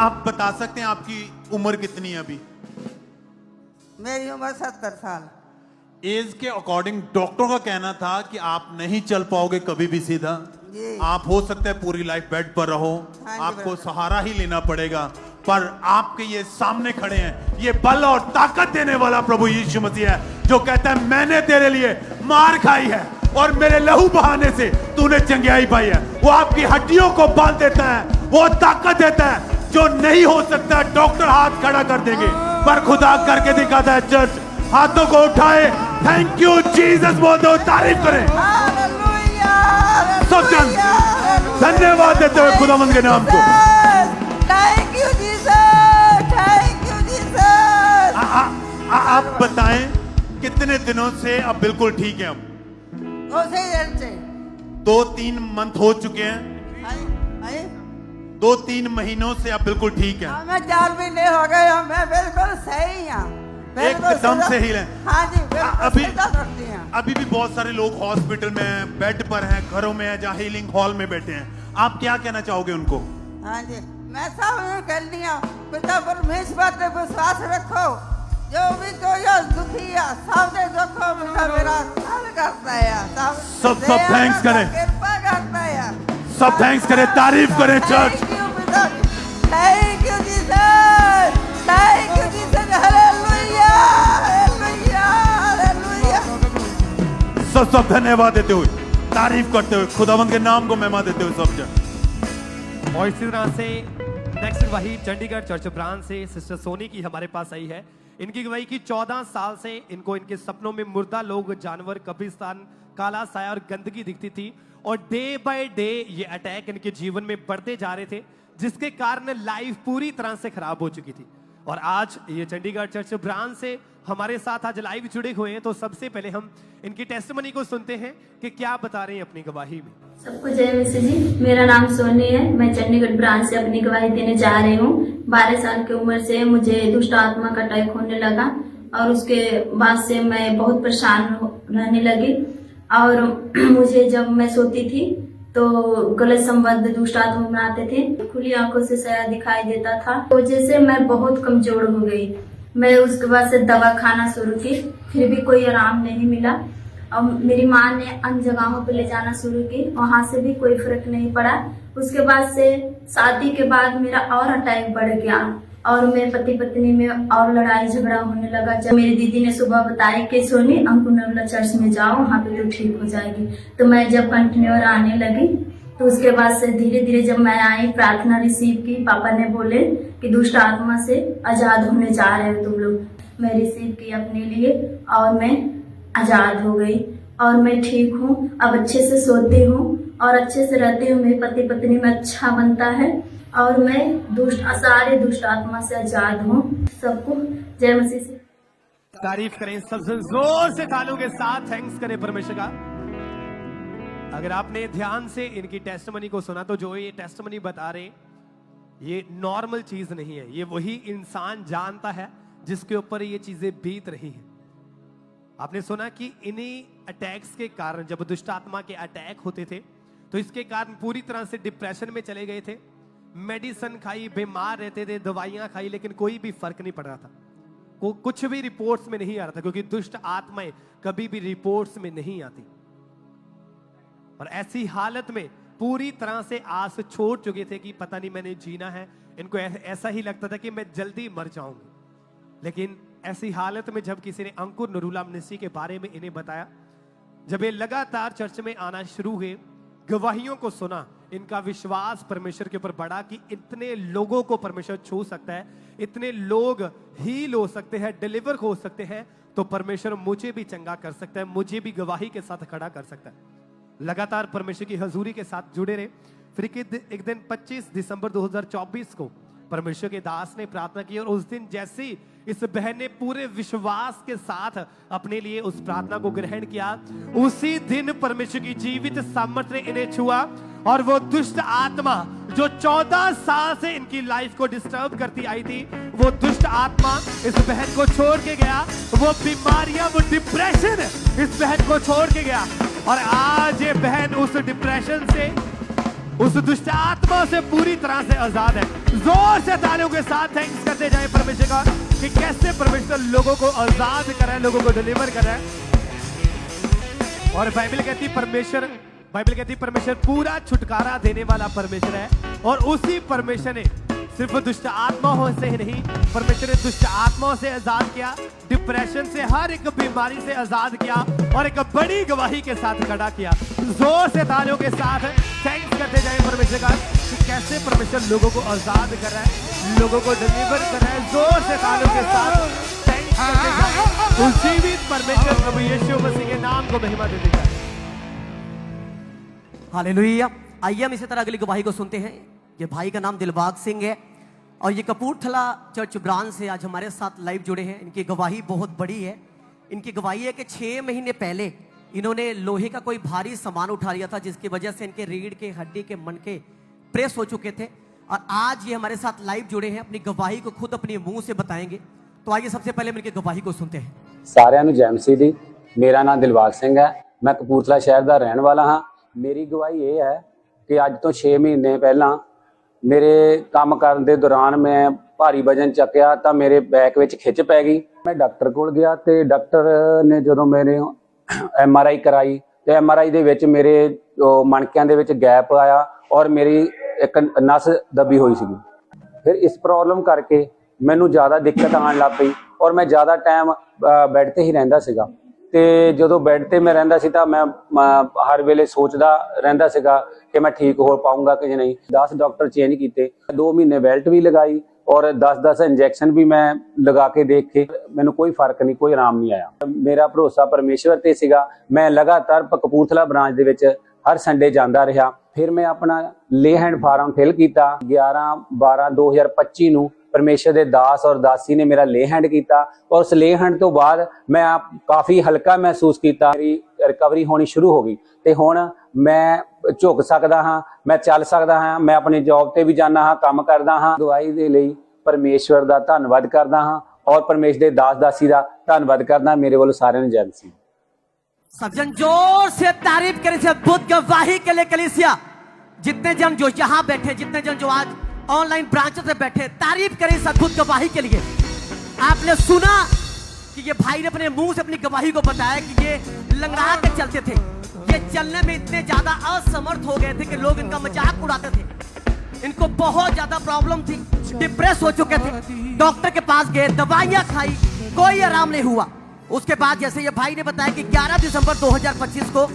आप बता सकते हैं आपकी उम्र कितनी है अभी? मेरी उम्र 70 साल। एज के अकॉर्डिंग डॉक्टरों का कहना था कि आप नहीं चल पाओगे कभी भी सीधा। जी। आप हो सकता है पूरी लाइफ बेड पर रहो, हाँ जी, आपको बिल्कुल। सहारा ही लेना पड़ेगा, पर आपके ये सामने खड़े हैं, ये बल और ताकत देने वाला प्रभु यीशु मसीह है, जो कहता है मैंने तेरे लिए मार खाई है और मेरे लहू बहाने से तूने चंगियाई पाई है। वो आपकी हड्डियों को बांध देता है, वो ताकत देता है जो नहीं हो सकता। डॉक्टर हाथ खड़ा कर देंगे पर खुदा करके दिखाता है। चर्च हाथों को उठाए, थैंक यू जीसस बोल दो, तारीफ करें। हालेलुया, सब जन धन्यवाद देते हुए खुदावंद के नाम को। Thank you Jesus, thank you Jesus. आप बताएं कितने दिनों से अब बिल्कुल ठीक है? अब उसी दिन से 2-3 मंथ हो चुके हैं, हाय, हाय। 2-3 महीनों से अब बिल्कुल ठीक है, हमें 4 महीने हो गए, मैं बिल्कुल सही हूँ, बिल्कुल एकदम सीधा- सही है। हाँ जी, बिल्कुल अभी सीधा करती हैं। अभी भी बहुत सारे लोग हॉस्पिटल में बेड पर हैं, घरों में हैं, जहाँ हीलिंग हॉल में बैठे हैं। आप क्या कहना चाहोगे उनको? हाँ जी, मैं सब कहती हूँ पिता परमेश्वर पे विश्वास रखो, जो भी कोई दुखी है सबके दुखों में मेरा हल करता है। सब थैंक्स करें, कृपा करता है, सब थैंक्स करें, तारीफ करें church. Thank you Jesus, thank you Jesus, hallelujah, hallelujah, hallelujah. सब धन्यवाद देते हुए, तारीफ करते हुए, खुदावंद के नाम को महिमा देते हुए सब जन। और इसी तरह से नेक्स्ट गवाही चंडीगढ़ चर्च ब्रांच से सिस्टर सोनी की हमारे पास आई है। इनकी गवाही की 14 साल से इनको इनके सपनों में मुर्दा लोग, जानवर, कब्रिस्तान, काला साया और गंदगी दिखती थी और डे बाय डे ये अटैक इनके जीवन में बढ़ते जा रहे थे, जिसके कारण लाइफ पूरी तरह से खराब हो चुकी थी। और आज ये चंडीगढ़ चर्च ब्रांच से हमारे साथ आज लाइव जुड़े हुए हैं। तो सबसे पहले हम इनकी टेस्टिमनी को सुनते हैं कि क्या बता रहे हैं अपनी गवाही में। सबको जय मसीह जी। मेरा नाम सोनी है, मैं चंडीगढ़ ब्रांच से अपनी गवाही देने जा रही हूँ। 12 साल की उम्र से मुझे दुष्ट आत्मा का अटैक होने लगा और उसके बाद से मैं बहुत परेशान रहने लगी और मुझे जब मैं सोती थी तो गलत संबंध दुष्ट आत्मा बनाते थे, खुली आंखों से साया दिखाई देता था, तो जैसे मैं बहुत कमजोर हो गई। मैं उसके बाद से दवा खाना शुरू की, फिर भी कोई आराम नहीं मिला। अब मेरी माँ ने अन्य जगहों पे ले जाना शुरू की, वहां से भी कोई फर्क नहीं पड़ा। उसके बाद से शादी के बाद मेरा और अटैक बढ़ गया और मेरे पति पत्नी में और लड़ाई झगड़ा होने लगा। जब मेरी दीदी ने सुबह बताया कि सोनी अंकुरनवला चर्च में जाओ, वहाँ पे तो ठीक हो जाएगी, तो मैं जब कंटिन्यू आने लगी तो उसके बाद से धीरे धीरे जब मैं आई, प्रार्थना रिसीव की, पापा ने बोले कि दुष्ट आत्मा से आजाद होने जा रहे हो तुम लोग। मैं रिसीव की अपने लिए और मैं आजाद हो गई और मैं ठीक हूँ। अब अच्छे से सोती हूँ और अच्छे से रहती हूँ। मेरे पति पत्नी में अच्छा बनता है और मैं सारे दुष्ट आत्मा से आजाद हूँ। सबको जय मसीह से। तारीफ करें सबसे जोर से तालियों के साथ, थैंक्स करें परमेश्वर का। अगर आपने ध्यान से इनकी टेस्टमनी को सुना तो जो ये टेस्टमनी बता रहे ये नॉर्मल चीज नहीं है, ये वही इंसान जानता है जिसके ऊपर ये चीजें बीत रही हैं। आपने सुना कि इन्हीं अटैक्स के कारण, जब दुष्ट आत्मा के अटैक होते थे तो इसके कारण पूरी तरह से डिप्रेशन में चले गए थे, मेडिसिन खाई, बीमार रहते थे, दवाइयां खाई, लेकिन कोई भी फर्क नहीं पड़ रहा था, कुछ भी रिपोर्ट्स में नहीं आ रहा था, क्योंकि दुष्ट आत्माएं कभी भी रिपोर्ट्स में नहीं आती। और ऐसी हालत में पूरी तरह से आस छोड़ चुके थे कि पता नहीं मैंने जीना है, इनको ऐसा ही लगता था कि मैं जल्दी मर जाऊंगी। लेकिन ऐसी हालत में जब किसी ने अंकुर नरूला मसीह के बारे में इन्हें बताया, जब ये लगातार चर्च में आना शुरू हुए, गवाहियों को सुना, इनका विश्वास परमेश्वर के ऊपर बढ़ा कि इतने लोगों को परमेश्वर छू सकता है, इतने लोग हील हो सकते हैं, डिलीवर हो सकते हैं, तो परमेश्वर मुझे भी चंगा कर सकता है, मुझे भी गवाही के साथ खड़ा कर सकता है। लगातार परमेश्वर की हजूरी के साथ जुड़े रहे। फिर एक दिन 25 दिसंबर 2024 को परमेश्वर के दास ने प्रार्थना की, और उस दिन जैसे ही इस बहन ने पूरे विश्वास के साथ अपने लिए उस प्रार्थना को ग्रहण किया, उसी दिन परमेश्वर की जीवित सामर्थ्य ने इन्हें छुआ, और वो दुष्ट आत्मा जो 14 साल से इनकी लाइफ को डिस्टर्ब करती आई थी, वो दुष्ट आत्मा इस बहन को छोड़ के गया। वो बीमारियां, वो डिप्रेशन इस बहन को छोड़ के गया, और आज ये बहन उस डिप्रेशन से, उस दुष्ट आत्मा से पूरी तरह से आजाद है। जोर से तालियों के साथ थैंक्स करते जाए परमेश्वर का कि कैसे परमेश्वर लोगों को आजाद कर रहा है, लोगों को डिलीवर कर रहा है। और बाइबल कहती परमेश्वर पूरा छुटकारा देने वाला परमेश्वर है, और उसी परमेश्वर ने सिर्फ दुष्ट आत्माओं से ही नहीं, परमेश्वर ने दुष्ट आत्माओं से आजाद किया, डिप्रेशन से, हर एक बीमारी से आजाद किया, और एक बड़ी गवाही के साथ खड़ा किया। जोर से तालियों के साथ थैंक्स करते जाए परमेश्वर का कि कैसे परमेश्वर लोगों को आजाद कर रहा है, लोगों को डिलीवर कर रहा है। जोर से तालियों के साथ थैंक्स करते जाए उस जीवित परमेश्वर प्रभु यीशु मसीह के नाम को महिमा देते जाए। हालेलुया। आइए हम इसी तरह अगली गवाही को सुनते हैं। ये भाई का नाम दिलबाग सिंह है, और ये कपूरथला चर्च ब्रांच से आज हमारे साथ लाइव जुड़े हैं। इनकी गवाही बहुत बड़ी है। इनकी गवाही है कि 6 महीने पहले इन्होंने लोहे का कोई भारी सामान उठा लिया था, जिसकी वजह से इनके रीढ़ के, हड्डी के, मनके प्रेस हो चुके थे, और आज ये हमारे साथ लाइव जुड़े हैं। अपनी गवाही को खुद अपने मुंह से बताएंगे। तो आइए सबसे पहले इनकी गवाही को सुनते हैं। सारिਆਂ ਨੂੰ ਜੈ ਮਸੀਹ ਦੀ। ਮੇਰਾ ਨਾਮ ਦਿਲਬਾਗ ਸਿੰਘ ਹੈ, ਮੈਂ ਕਪੂਰਥਲਾ ਸ਼ਹਿਰ ਦਾ ਰਹਿਣ ਵਾਲਾ ਹਾਂ। ਮੇਰੀ ਗਵਾਹੀ ਇਹ ਹੈ ਕਿ ਅੱਜ ਤੋਂ 6 ਮਹੀਨੇ ਪਹਿਲਾਂ ਮੇਰੇ ਕੰਮ ਕਰਨ ਦੇ ਦੌਰਾਨ ਮੈਂ ਭਾਰੀ ਵਜਨ ਚੱਕਿਆ ਤਾਂ ਮੇਰੇ ਬੈਕ ਵਿੱਚ ਖਿੱਚ ਪੈ ਗਈ। ਮੈਂ ਡਾਕਟਰ ਕੋਲ ਗਿਆ ਤੇ ਡਾਕਟਰ ਨੇ ਜਦੋਂ ਮੇਰੇ MRI ਕਰਾਈ ਤੇ MRI ਦੇ ਵਿੱਚ ਮੇਰੇ ਮਣਕਿਆਂ ਦੇ ਵਿੱਚ ਗੈਪ ਆਇਆ, ਔਰ ਮੇਰੀ ਇੱਕ ਨਸ ਦੱਬੀ ਹੋਈ ਸੀਗੀ। ਫਿਰ ਇਸ ਪ੍ਰੋਬਲਮ ਕਰਕੇ ਮੈਨੂੰ ਜ਼ਿਆਦਾ ਦਿੱਕਤ ਆਉਣ ਲੱਗ ਪਈ, ਔਰ ਮੈਂ ਜ਼ਿਆਦਾ ਟਾਈਮ ਬੈੱਡ ਤੇ ਹੀ ਰਹਿੰਦਾ ਸੀਗਾ। ਤੇ ਜਦੋਂ ਬੈੱਡ ਤੇ ਮੈਂ ਰਹਿੰਦਾ ਸੀ ਤਾਂ ਮੈਂ ਹਰ ਵੇਲੇ ਸੋਚਦਾ ਰਹਿੰਦਾ ਸੀਗਾ ਕਿ ਮੈਂ ਠੀਕ ਹੋ ਪਾਊਂਗਾ ਕਿ ਨਹੀਂ। 10 ਡਾਕਟਰ ਚੇਂਜ ਕੀਤੇ, 2 ਮਹੀਨੇ ਬੈਲਟ ਵੀ ਲਗਾਈ, ਔਰ 10-10 ਇੰਜੈਕਸ਼ਨ ਵੀ ਮੈਂ ਲਗਾ ਕੇ ਦੇਖੇ, ਮੈਨੂੰ ਕੋਈ ਫਰਕ ਨਹੀਂ, ਕੋਈ ਆਰਾਮ ਨਹੀਂ ਆਇਆ। ਮੇਰਾ ਭਰੋਸਾ ਪਰਮੇਸ਼ਵਰ ਤੇ ਸੀਗਾ। ਮੈਂ ਲਗਾਤਾਰ ਕਪੂਰਥਲਾ ਬ੍ਰਾਂਚ ਦੇ ਵਿੱਚ ਹਰ ਸੰਡੇ ਜਾਂਦਾ ਰਿਹਾ। ਫਿਰ ਮੈਂ ਆਪਣਾ ਲੇ ਹੈਂਡ ਫਾਰਮ ਫਿਲ ਕੀਤਾ। 11/12/2025 ਨੂੰ परमेश्वर के दास और दासी ने मेरा ले हैंड किया, और उस ले हैंड तो बाद मैं काफ़ी हल्का महसूस किया। मेरी रिकवरी होनी शुरू हो गई, तो हुण मैं झुक सकता हाँ, मैं चल सकता हाँ, मैं अपनी जॉब ते भी जाना हाँ, काम करता हाँ। दवाई दे लई परमेश्वर का धन्नवाद करता हाँ, और परमेश्वर के दास दासी का धन्नवाद करना। मेरे वालों सारे जय मसीह। सज्जन जोर से तारीफ करें से अद्भुत गवाही के लिए कलीसिया। जितने जन जो यहाँ बैठे, जितने जन जो आज ऑनलाइन ब्रांच से बैठे, तारीफ करें इस अद्भुत गवाही के लिए। आपने सुना कि ये भाई ने अपने मुंह से अपनी गवाही को बताया कि ये लंगड़ा के चलते थे, ये चलने में इतने ज्यादा असमर्थ हो गए थे कि लोग इनका मजाक उड़ाते थे। इनको बहुत ज्यादा प्रॉब्लम थी, डिप्रेस हो चुके थे, डॉक्टर के पास गए, दवाइयां खाई, कोई आराम नहीं हुआ। उसके बाद जैसे ये भाई ने बताया कि 11 दिसंबर 2025 को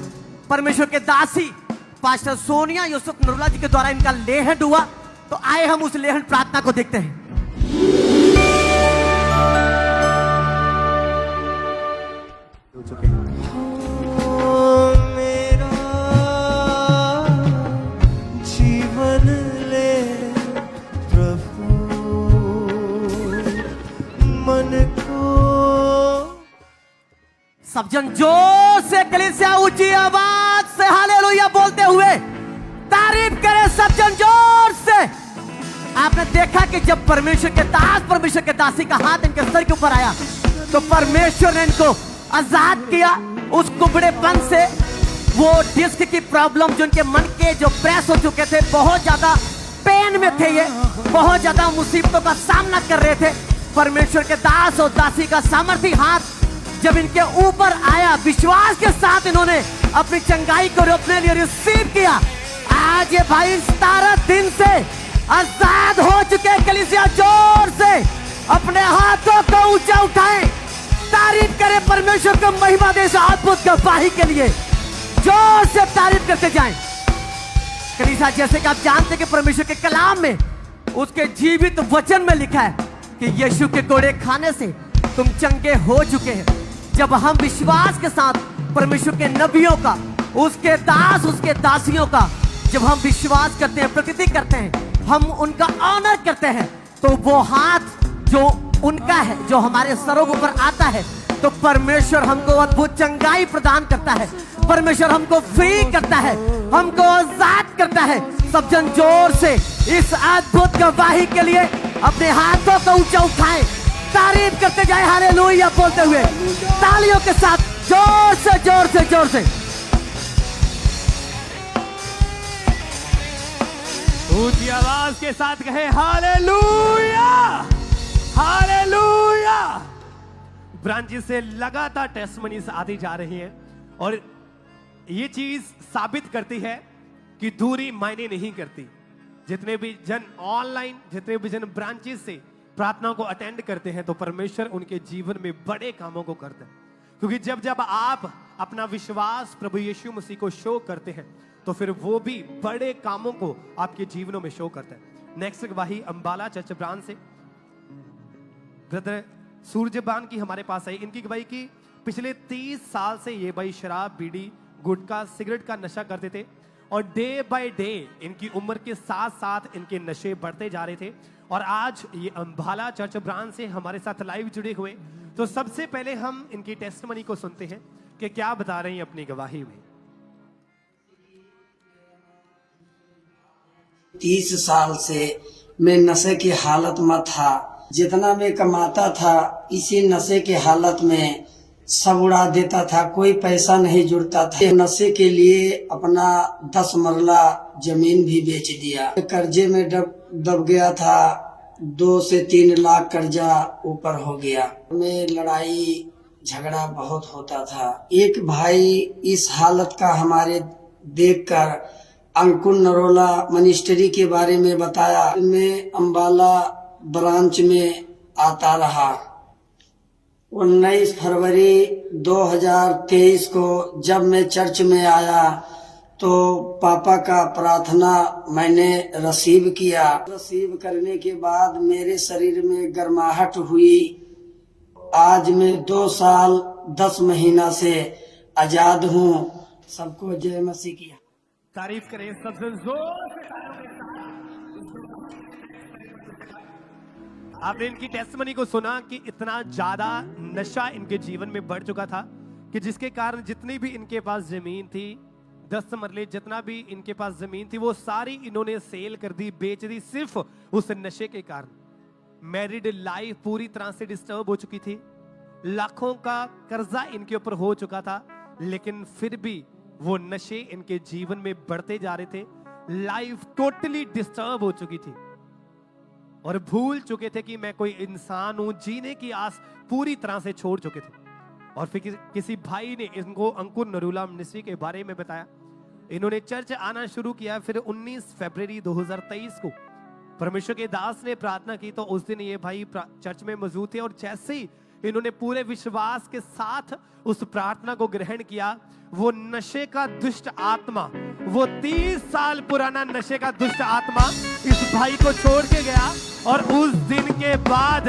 परमेश्वर के दासी पास्टर सोनिया यूसुफ नरूला जी के द्वारा इनका लेहंड हुआ। तो आए हम उस लेहंड प्रार्थना को देखते हैं। मेरा जीवन ले सब जन जोर से कलीसिया ऊंची आवाज से हालेलुया बोलते हुए तारीफ करें सब जन जोर से। आपने देखा कि जब परमेश्वर के दास परमेश्वर के दासी का हाथ इनके सर के ऊपर आया तो परमेश्वर ने इनको आजाद किया उस कुबड़ेपन से। वो डिस्क की प्रॉब्लम जो उनके मन के जो प्रेस हो चुके थे, बहुत ज्यादा पेन में थे, ये बहुत ज्यादा मुसीबतों का सामना कर रहे थे। परमेश्वर के दास और दासी का सामर्थी हाथ जब इनके ऊपर आया, विश्वास के साथ इन्होंने अपनी चंगाई को अपने लिए रिसीव किया। आज ये भाई 17 दिन से आजाद हो चुके। कलीसिया जोर से अपने हाथों को ऊंचा उठाएं, तारीफ करें, परमेश्वर को महिमा दे इस अद्भुत गवाही के लिए। जोर से तारीफ करते जाएं। कलीसिया जैसे कि आप जानते हैं कि परमेश्वर के कलाम में उसके जीवित वचन में लिखा है कि यीशु के कोड़े खाने से तुम चंगे हो चुके हैं। जब हम विश्वास के साथ परमेश्वर के नबियों का, उसके दास, उसके दासियों का जब हम विश्वास करते हैं, प्रतीति करते हैं, हम उनका ऑनर करते हैं, तो वो हाथ जो उनका है, जो हमारे सरों के ऊपर आता है, तो परमेश्वर हमको अद्भुत चंगाई प्रदान करता है। परमेश्वर हमको फ्री करता है, हमको आजाद करता है। सब जन जोर से इस अद्भुत गवाही के लिए अपने हाथों को ऊंचा उठाएं, तारीफ करते जाए हालेलुया बोलते हुए, तालियों के साथ जोर से जोर से जोर से। ऊंची आवाज के साथ कहे हालेलुया, हालेलुया। ब्रांचेस से लगातार टेस्टमनीज आती जा रही हैं और ये चीज साबित करती है कि दूरी मायने नहीं करती। जितने भी जन ऑनलाइन, जितने भी जन ब्रांचेस से प्रार्थना को अटेंड करते हैं तो परमेश्वर उनके जीवन में बड़े कामों को करते हैं। क्योंकि जब जब आप अपना विश्वास प्रभु यीशु मसीह को शो करते हैं तो फिर वो भी बड़े कामों को आपके जीवनों में शो करता है। नेक्स्ट गवाही अंबाला चर्च ब्रांच से ब्रदर सूरजबान की हमारे पास आई। इनकी गवाही की पिछले 30 साल से ये भाई शराब, बीड़ी, गुटखा, सिगरेट का नशा करते थे और डे बाय डे इनकी उम्र के साथ साथ इनके नशे बढ़ते जा रहे थे। और आज ये अंबाला चर्च ब्रांच से हमारे साथ लाइव जुड़े हुए। तो सबसे पहले हम इनकी टेस्टमनी को सुनते हैं कि क्या बता रही हैं अपनी गवाही में। 30 साल से मैं नशे की हालत में था। जितना मैं कमाता था इसी नशे की हालत में सब उड़ा देता था, कोई पैसा नहीं जुड़ता था। नशे के लिए अपना 10 मरला जमीन भी बेच दिया। कर्जे में दब गया था, 2 से 3 लाख कर्जा ऊपर हो गया। में लड़ाई झगड़ा बहुत होता था। एक भाई इस हालत का हमारे देखकर अंकुर नरोला मिनिस्ट्री के बारे में बताया। मैं अंबाला ब्रांच में आता रहा। 19 फरवरी 2023 को जब मैं चर्च में आया तो पापा का प्रार्थना मैंने रिसीव किया। रिसीव करने के बाद मेरे शरीर में गर्माहट हुई। आज मैं 2 साल 10 महीना से आजाद हूँ। सबको जय मसीह की तारीफ करें सबसे जोर से। आपने इनकी टेस्टमनी को सुना कि इतना ज्यादा नशा इनके जीवन में बढ़ चुका था कि जिसके कारण जितनी भी इनके पास जमीन थी, 10 मरले जितना भी इनके पास जमीन थी, वो सारी इन्होंने सेल कर दी, बेच दी, सिर्फ उस नशे के कारण। मैरिड लाइफ पूरी तरह से डिस्टर्ब हो चुकी थी, लाखों का कर्जा इनके ऊपर हो चुका था, लेकिन फिर भी वो नशे इनके जीवन में बढ़ते जा रहे थे। लाइफ टोटली डिस्टर्ब हो चुकी थी और भूल चुके थे कि मैं कोई इंसान हूं। जीने की आस पूरी तरह से छोड़ चुके थे। और फिर किसी भाई ने इनको अंकुर नरूला मिनिस्ट्री के बारे में बताया। इन्होंने चर्च आना शुरू किया। फिर 19 फरवरी 2023 को परमेश्वर के दास ने प्रार्थना की तो उस दिन ये भाई चर्च में मौजूद थे और जैसे ही इन्होंने पूरे विश्वास के साथ उस प्रार्थना को ग्रहण किया, वो नशे का दुष्ट आत्मा, वो 30 साल पुराना नशे का दुष्ट आत्मा इस भाई को छोड़ के गया और उस दिन के बाद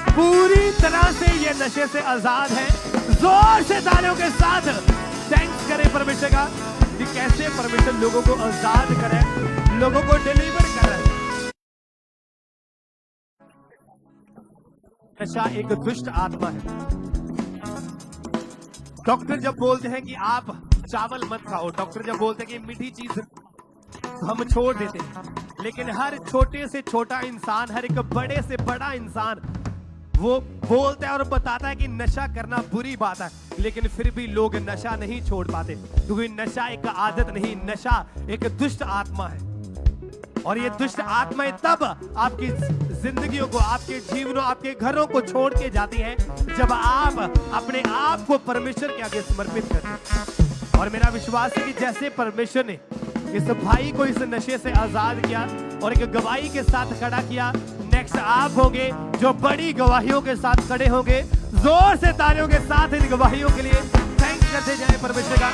पूरी तरह से ये नशे से आजाद है। जोर से तालियों के साथ थैंक्स करें परमेश्वर का कि कैसे परमेश्वर लोगों को आजाद करे, लोगों को डिलीवर करे। नशा एक दुष्ट आत्मा है। डॉक्टर जब बोलते हैं कि आप चावल मत खाओ, डॉक्टर जब बोलते हैं कि मीठी चीज हम छोड़ देते हैं, लेकिन हर छोटे से छोटा इंसान, हर एक बड़े से बड़ा इंसान वो बोलता है और बताता है कि नशा करना बुरी बात है, लेकिन फिर भी लोग नशा नहीं छोड़ पाते, क्योंकि नशा एक आदत नहीं, नशा एक दुष्ट आत्मा है। और ये दुष्ट आत्माएं तब आपकी जिंदगियों को, आपके जीवनों, आपके घरों को छोड़ के जाती हैं जब आप अपने आप को परमेश्वर के आगे समर्पित करते हैं। और मेरा विश्वास है कि जैसे परमेश्वर ने इस भाई को इस नशे से आजाद किया और एक गवाही के साथ खड़ा किया, नेक्स्ट आप होंगे जो बड़ी गवाहियों के साथ खड़े होंगे। जोर से तालियों के साथ इन गवाहियों के लिए थैंक्स करते जाए परमेश्वर का,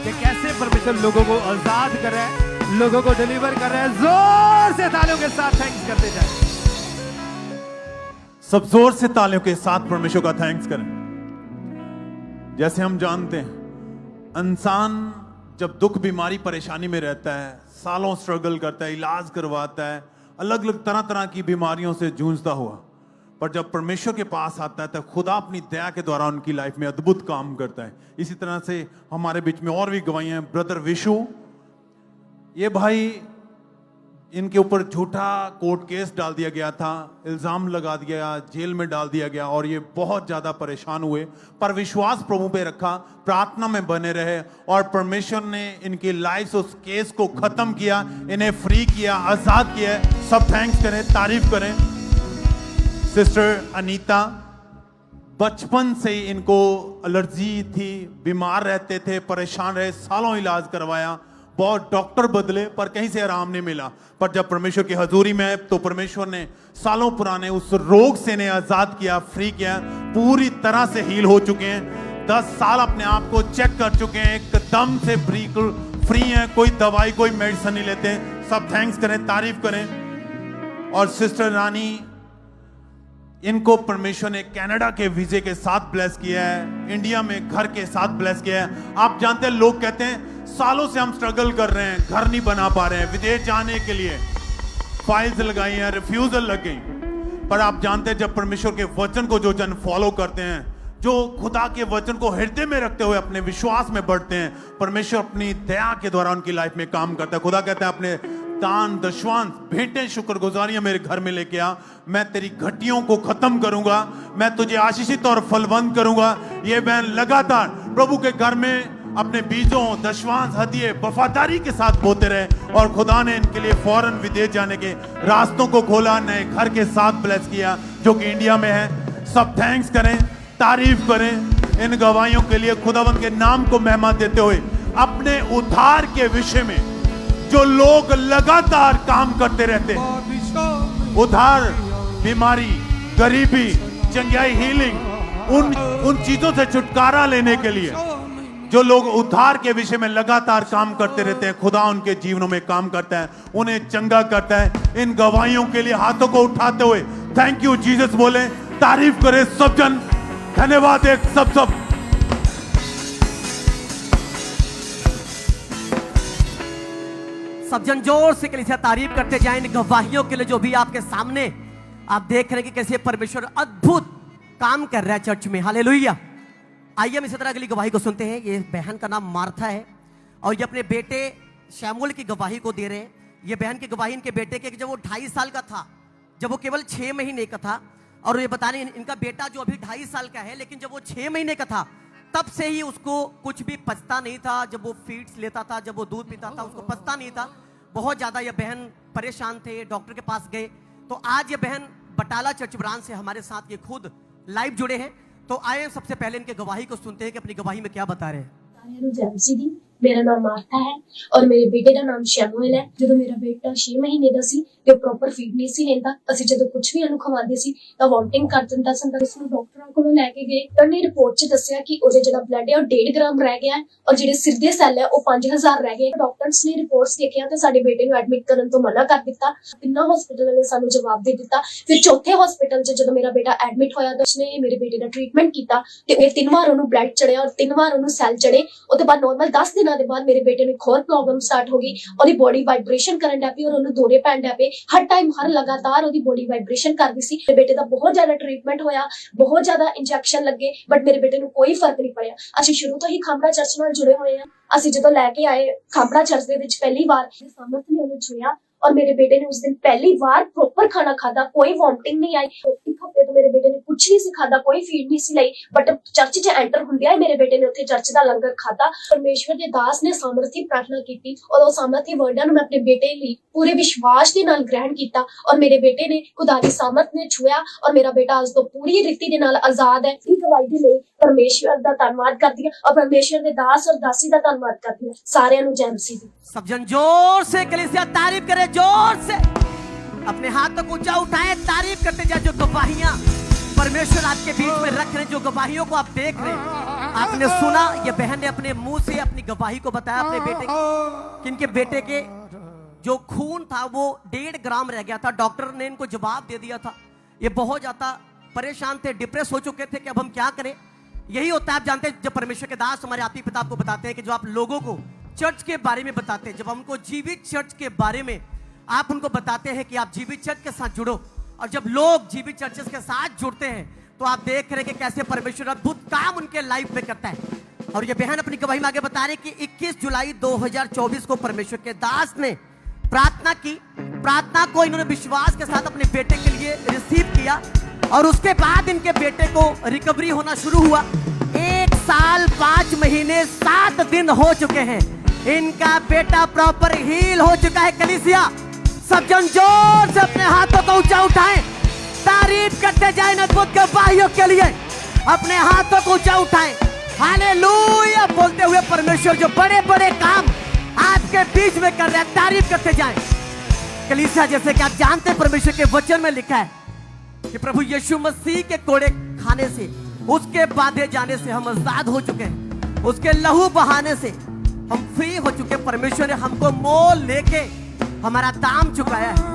कि कैसे परमेश्वर लोगों को आजाद कर रहा है, लोगों को डिलीवर कर रहा है। जोर से तालियों के साथ थैंक्स करते जाए। सब जोर से तालियों के साथ परमेश्वर का थैंक्स करें। जैसे हम जानते हैं, इंसान जब दुख, बीमारी, परेशानी में रहता है, सालों स्ट्रगल करता है, इलाज करवाता है, अलग अलग तरह तरह की बीमारियों से जूझता हुआ, पर जब परमेश्वर के पास आता है तो खुदा अपनी दया के द्वारा उनकी लाइफ में अद्भुत काम करता है। इसी तरह से हमारे बीच में और भी गवाहियां हैं। ब्रदर विशु, ये भाई, इनके ऊपर झूठा कोर्ट केस डाल दिया गया था, इल्जाम लगा दिया गया, जेल में डाल दिया गया और ये बहुत ज्यादा परेशान हुए, पर विश्वास प्रभु पे रखा, प्रार्थना में बने रहे और परमेश्वर ने इनकी लाइफ से उस केस को खत्म किया, इन्हें फ्री किया, आजाद किया। सब थैंक्स करें, तारीफ करें। सिस्टर अनीता, बचपन से ही इनको एलर्जी थी, बीमार रहते थे, परेशान रहे, सालों इलाज करवाया, बहुत डॉक्टर बदले पर कहीं से आराम नहीं मिला, पर जब परमेश्वर की हजूरी में तो परमेश्वर ने सालों पुराने उस रोग से इन्हें आजाद किया, फ्री किया, पूरी तरह से हील हो चुके हैं। 10 साल अपने आप को चेक कर चुके हैं, एकदम से फ्री हैं, कोई दवाई, कोई मेडिसिन नहीं लेते। सब थैंक्स करें, तारीफ करें। और सिस्टर रानी, इनको परमेश्वर ने कनाडा के वीजे के साथ ब्लेस किया है, इंडिया में घर के साथ ब्लेस किया है। आप जानते हैं, लोग कहते हैं सालों से हम स्ट्रगल कर रहे हैं, घर नहीं बना पा रहे हैं, विदेश जाने के लिए फाइल्स लगाई हैं, रिफ्यूजल लग गई, पर आप जानते हैं जब परमेश्वर के वचन को जो जन फॉलो करते हैं, जो खुदा के वचन को हृदय में रखते हुए अपने विश्वास में बढ़ते हैं, परमेश्वर अपनी दया के द्वारा उनकी लाइफ में काम करता है। खुदा कहता है अपने दान, दशवांश, भेंटें, शुक्रगुजारियां मेरे घर में लेके आ, मैं तेरी घटियों को खत्म करूंगा, मैं तुझे आशीषित और फलवंत करूंगा। ये बहन लगातार प्रभु के घर में अपने बीजों, दशवांश, हदिये वफादारी के साथ बोते रहे और खुदा ने इनके लिए फौरन विदेश जाने के रास्तों को खोला, नए घर के साथ ब्लेस किया जो कि इंडिया में है। सब थैंक्स करें, तारीफ करें इन गवाहियों के लिए, खुदावंद के नाम को महिमा देते हुए। अपने उद्धार के विषय में जो लोग लगातार काम करते रहते हैं, उद्धार, बीमारी, गरीबी, चंगाई, हीलिंग, उन चीजों से छुटकारा लेने के लिए जो लोग उद्धार के विषय में लगातार काम करते रहते हैं, खुदा उनके जीवनों में काम करता है, उन्हें चंगा करता है। इन गवाहियों के लिए हाथों को उठाते हुए थैंक यू जीसस बोले, तारीफ करें सब जन। धन्यवाद एक सब। सब जन जोर से कलीसिया तारीफ करते जाएं इन गवाहियों के लिए, जो भी आपके सामने आप देख रहे हैं कि कैसे परमेश्वर अद्भुत काम कर रहा है चर्च में। हालेलुया। आइए हम इसी तरह अगली गवाही को सुनते हैं। ये बहन का नाम मार्था है और ये अपने बेटे शैमुअल की गवाही को दे रहे हैं। ये बहन की गवाही इनके बेटे के, जब वो 2.5 साल का था, जब वो केवल 6 महीने का था, और ये बता रहे हैं इनका बेटा जो अभी 2.5 साल का है, लेकिन जब वो 6 महीने का था तब से ही उसको कुछ भी पचता नहीं था। जब वो फीड्स लेता था, जब वो दूध पीता था, उसको पचता नहीं था। बहुत ज्यादा ये बहन परेशान थे, डॉक्टर के पास गए। तो आज ये बहन बटाला चर्च ब्रांच से हमारे साथ ये खुद लाइव जुड़े हैं। तो आए सबसे पहले इनके गवाही को सुनते हैं कि अपनी गवाही में क्या बता रहे हैं। मेरा नाम मार्था है और मेरे बेटे का नाम शैमुअल है। जो मेरा बेटा 6 महीने ਦਾ ਸੀ ਤੇ ਪ੍ਰੋਪਰ ਫੀਡ ਨਹੀਂ ਸੀ ਲੈਂਦਾ, ਅਸੀਂ ਜਦੋਂ ਕੁਝ ਵੀ ਇਹਨੂੰ ਖਵਾਉਂਦੇ ਸੀ ਤਾਂ ਵੋਮਟਿੰਗ ਕਰ ਦਿੰਦਾ ਸੀ। ਉਸ ਨੂੰ ਡਾਕਟਰਾਂ ਕੋਲੋਂ ਲੈ ਕੇ ਗਏ ਤਾਂ ਉਹਨੇ ਰਿਪੋਰਟ 'ਚ ਦੱਸਿਆ ਕਿ ਉਹਦੇ ਜਿਹੜਾ ਬਲੱਡ ਹੈ ਉਹ 1.5 ਗ੍ਰਾਮ ਰਹਿ ਗਿਆ ਹੈ ਔਰ ਜਿਹੜੇ ਸਿਰ ਦੇ ਸੈੱਲ ਹੈ ਉਹ 5000 ਰਹਿ ਗਏ। ਡਾਕਟਰਸ ਨੇ ਰਿਪੋਰਟਸ ਦੇਖਿਆ ਤੇ ਸਾਡੇ ਬੇਟੇ ਨੂੰ ਐਡਮਿਟ ਕਰਨ ਤੋਂ ਮਨਾ ਕਰ ਦਿੱਤਾ। ਤਿੰਨਾਂ ਹਸਪੀਟਲਾਂ ਨੇ ਸਾਨੂੰ ਜਵਾਬ ਦੇ ਦਿੱਤਾ। ਫਿਰ ਚੌਥੇ ਹਸਪੀਟਲ 'ਚ ਜਦੋਂ ਮੇਰਾ ਬੇਟਾ ਐਡਮਿਟ ਹੋਇਆ ਤਾਂ ਉਸਨੇ ਮੇਰੇ ਬੇਟੇ ਦਾ ਟ੍ਰੀਟਮੈਂਟ ਕੀਤਾ ਤੇ ਇਹ 3 ਵਾਰ ਉਹਨੂੰ ਬਲੱਡ ਚੜਿਆ ਔਰ 3 ਵਾਰ ਉਹਨੂੰ ਸੈੱਲ ਚੜੇ। ਉਹਦੇ ਬਾਅਦ ਨਾਰਮਲ 10 ਦਿਨ ਦਿਨਾਂ ਦੇ ਬਾਅਦ ਮੇਰੇ ਬੇਟੇ ਨੂੰ ਇੱਕ ਹੋਰ ਪ੍ਰੋਬਲਮ ਸਟਾਰਟ ਹੋ ਗਈ, ਉਹਦੀ ਬੋਡੀ ਵਾਈਬ੍ਰੇਸ਼ਨ ਕਰਨ ਲੱਗ ਪਈ ਔਰ ਉਹਨੂੰ ਦੌਰੇ ਪੈਣ ਲੱਗ ਪਏ। ਹਰ ਟਾਈਮ ਹਰ ਲਗਾਤਾਰ ਉਹਦੀ ਬੋਡੀ ਵਾਈਬ੍ਰੇਸ਼ਨ ਕਰਦੀ ਸੀ। ਮੇਰੇ ਬੇਟੇ ਦਾ ਬਹੁਤ ਜ਼ਿਆਦਾ ਟ੍ਰੀਟਮੈਂਟ ਹੋਇਆ, ਬਹੁਤ ਜ਼ਿਆਦਾ ਇੰਜੈਕਸ਼ਨ ਲੱਗੇ, ਬਟ ਮੇਰੇ ਬੇਟੇ ਨੂੰ ਕੋਈ ਫਰਕ ਨਹੀਂ ਪਿਆ। ਅਸੀਂ ਸ਼ੁਰੂ ਤੋਂ ਹੀ ਖਾਮੜਾ ਚਰਚ ਨਾਲ ਜੁੜੇ ਹੋਏ ਹਾਂ। ਅਸੀਂ ਜਦੋਂ ਲੈ ਕੇ ਆਏ ਖਾਮੜਾ ਚਰਚ ਦੇ ਵਿੱਚ ਪਹਿਲੀ ਵਾਰ ਸਮਰਥ ਨੇ ਉਹਨੂੰ ਛੂਇਆ और मेरे बेटे ने उस दिन पहली बार प्रॉपर खाना खादा, कोई वॉमिटिंग नहीं आई। एक हफ्ते तो मेरे बेटे ने कुछ नहीं सी खादा, कोई फीड नहीं सी लाई, बट चर्च च एंटर हुंदिया मेरे बेटे ने उत्थे चर्च दा लंगर खादा। परमेश्वर दे दास ने सामर्थी प्रार्थना कीती और उस सामर्थी वर्डां नूं मैं अपने बेटे लई पूरे विश्वास दे नाल ग्रहण कीता और मेरे बेटे ने खुदा दी सामर्थ ने छुआ और मेरा बेटा अज तो पूरी रीति दे नाल आजाद है। इस गवाही दे लई परमेश्वर दा धन्नवाद करदी हां और परमेश्वर दे दास और दासी दा धन्नवाद करदी हां। सारियां नूं जय मसीह दी। सब जन जोर से कलीसिया तारीफ करे, जोर से अपने हाथ तक ऊंचा उठाएं, तारीफ करते जाए। जो गवाहियां परमेश्वर आपके बीच में रख रहे हैं, जो गवाहियों को आप देख रहे हैं, आपने सुना ये बहन ने अपने मुंह से अपनी गवाही को बताया अपने बेटे कि इनके बेटे के जो खून था वो 1.5 ग्राम रह गया था। डॉक्टर ने इनको जवाब दे दिया था। ये बहुत ज्यादा परेशान थे, डिप्रेस हो चुके थे कि अब हम क्या करें। यही होता है, आप जानते हैं, जब परमेश्वर के दास हमारे आत्मिक पिता आपको बताते हैं कि जो आप लोगों को चर्च के बारे में बताते हैं, जब हम उनको जीवित चर्च के बारे में आप उनको बताते हैं कि आप जीवित चर्च के साथ जुड़ो, और जब लोग जीवित चर्चेस के साथ जुड़ते हैं तो आप देख रहे हैं कि कैसे परमेश्वर अद्भुत काम उनके लाइफ में करता है। और ये बहन अपनी गवाही में आगे बता रहे कि 21 जुलाई 2024 को परमेश्वर के दास ने प्रार्थना की। प्रार्थना को इन्होंने विश्वास के साथ अपने बेटे के लिए रिसीव किया और उसके बाद इनके बेटे को रिकवरी होना शुरू हुआ। 1 साल 5 महीने 7 दिन हो चुके हैं, इनका बेटा प्रॉपर हील हो चुका है। कलीसिया सब जन जोर से अपने हाथों को ऊंचा उठाएं, तारीफ करते जाएं अद्भुत गवाहियों के लिए। अपने हाथों को ऊंचा उठाएं, हालेलुया बोलते हुए परमेश्वर जो बड़े बड़े काम आपके बीच में कर रहे हैं, तारीफ करते जाएं। कलीसिया जैसे कि आप जानते हैं, परमेश्वर के वचन में लिखा है कि प्रभु यीशु मसीह के कोड़े खाने से, उसके बांधे जाने से हम आजाद हो चुके हैं, उसके लहू बहाने से हम फ्री हो चुके। परमेश्वर ने हमको मोल लेके हमारा दाम चुकाया है।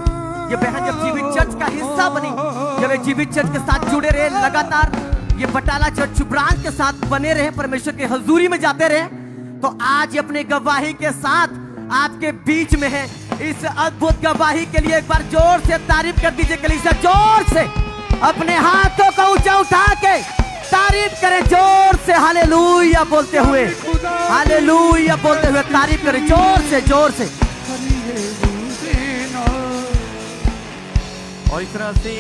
ये बहन जब जीवित चर्च का हिस्सा बनी, जब ये जीवित चर्च के साथ जुड़े रहे, लगातार ये बटाला चर्च ब्रांच के साथ बने रहे, परमेश्वर के हजूरी में जाते रहे, तो आज ये अपनी गवाही के साथ आपके बीच में है। इस अद्भुत गवाही के लिए एक बार जोर से तारीफ कर दीजिए। कलीसिया जोर से अपने हाथों को ऊंचा उठा के तारीफ करें, जोर से हालेलुया बोलते हुए, हालेलुया बोलते हुए तारीफ करें जोर से, जोर से। और इस तरह से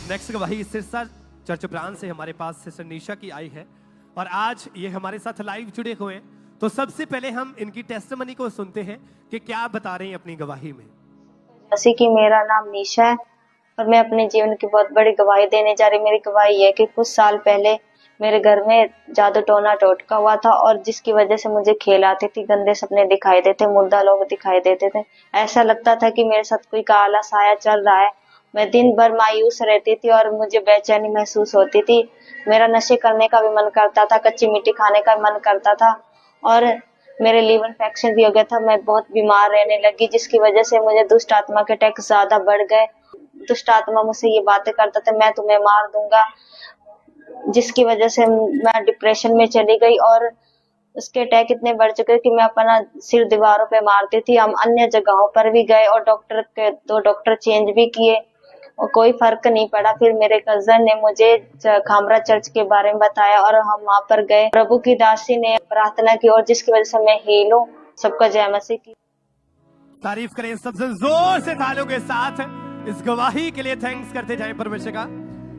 नेक्स्ट गवाही सिरसा चर्च ब्रांच से हमारे पास सिस्टर निशा की आई है और आज ये हमारे साथ लाइव जुड़े हुए हैं। तो सबसे पहले हम इनकी टेस्टिमनी को सुनते हैं कि क्या बता रहे हैं अपनी गवाही में। जैसे कि मेरा नाम निशा है और मैं अपने जीवन की बहुत बड़ी गवाही देने जा रही। मेरी गवाही है कि कुछ साल पहले मेरे घर में जादू टोना टोटका हुआ था और जिसकी वजह से मुझे खेल आती थी, गंदे सपने दिखाई देते, मुर्दा लोग दिखाई देते थे। ऐसा लगता था कि मेरे साथ कोई काला साया चल रहा है। मैं दिन भर मायूस रहती थी और मुझे बेचैनी महसूस होती थी। मेरा नशे करने का भी मन करता था, कच्ची मिट्टी खाने का मन करता था और मेरे लीवर इंफेक्शन भी हो गया था। मैं बहुत बीमार रहने लगी, जिसकी वजह से मुझे दुष्ट आत्मा के अटैक ज्यादा बढ़ गए। दुष्ट आत्मा मुझसे ये बातें करता था, मैं तुम्हें मार दूंगा, जिसकी वजह से मैं डिप्रेशन में चली गई और उसके अटैक इतने बढ़ चुके कि मैं अपना सिर दीवारों पे मारती थी। हम अन्य जगहों पर भी गए और दो डॉक्टर चेंज भी किए और कोई फर्क नहीं पड़ा। फिर मेरे कजन ने मुझे खामरा चर्च के बारे में बताया और हम वहाँ पर गए। प्रभु की दासी ने प्रार्थना की और जिसकी वजह से मैं हील हूँ। सबका जय मसीह की। तारीफ करें सबसे जोर से तालियों के साथ इस गवाही के लिए थैंक्स करते जाएं परमेश्वर का।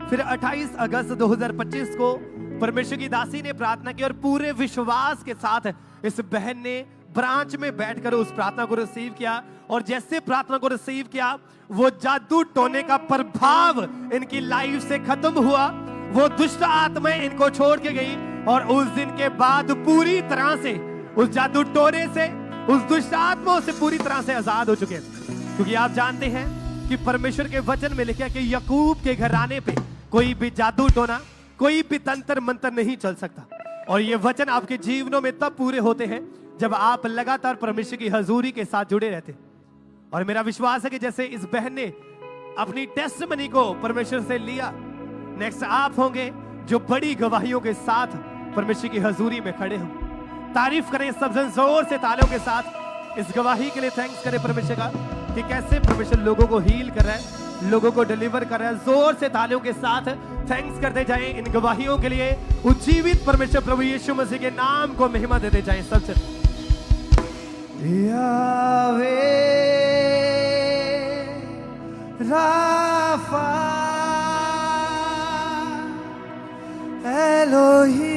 फिर 28 अगस्त 2025 को परमेश्वर की दासी ने प्रार्थना की और पूरे विश्वास के साथ इस बहन ने ब्रांच में बैठकर उस प्रार्थना को रिसीव किया और जैसे प्रार्थना को रिसीव किया वो जादू टोने का प्रभाव इनकी लाइफ से खत्म हुआ। वो दुष्ट आत्माएं इनको छोड़ के गई और उस दिन के बाद पूरी तरह से उस जादू टोने से, उस दुष्ट आत्माओं से पूरी तरह से आजाद हो चुके हैं। क्योंकि आप जानते हैं कि परमेश्वर के वचन में लिखा है कि याकूब के घराने पे कोई भी जादू टोना, कोई भी तंत्र मंत्र नहीं चल सकता। और ये वचन आपके जीवनों में तब पूरे होते हैं जब आप लगातार परमेश्वर की हजूरी के साथ जुड़े रहते। और मेरा विश्वास है कि जैसे इस बहन ने अपनी टेस्टमनी को परमेश्वर से लिया, नेक्स्ट आप होंगे जो बड़ी गवाहियों के साथ परमेश्वर की हजूरी में खड़े हों। तारीफ करें सब जन जोर से तालियों के साथ। इस गवाही के लिए थैंक्स करें परमेश्वर का कि कैसे परमेश्वर लोगों को हील कर रहा है, लोगों को डिलीवर कर रहा है। जोर से तालियों के साथ थैंक्स करते जाएं इन गवाहियों के लिए। उज्जीवित परमेश्वर प्रभु यीशु मसीह के नाम को महिमा देते जाएं सबसे। यावे राफा एलोही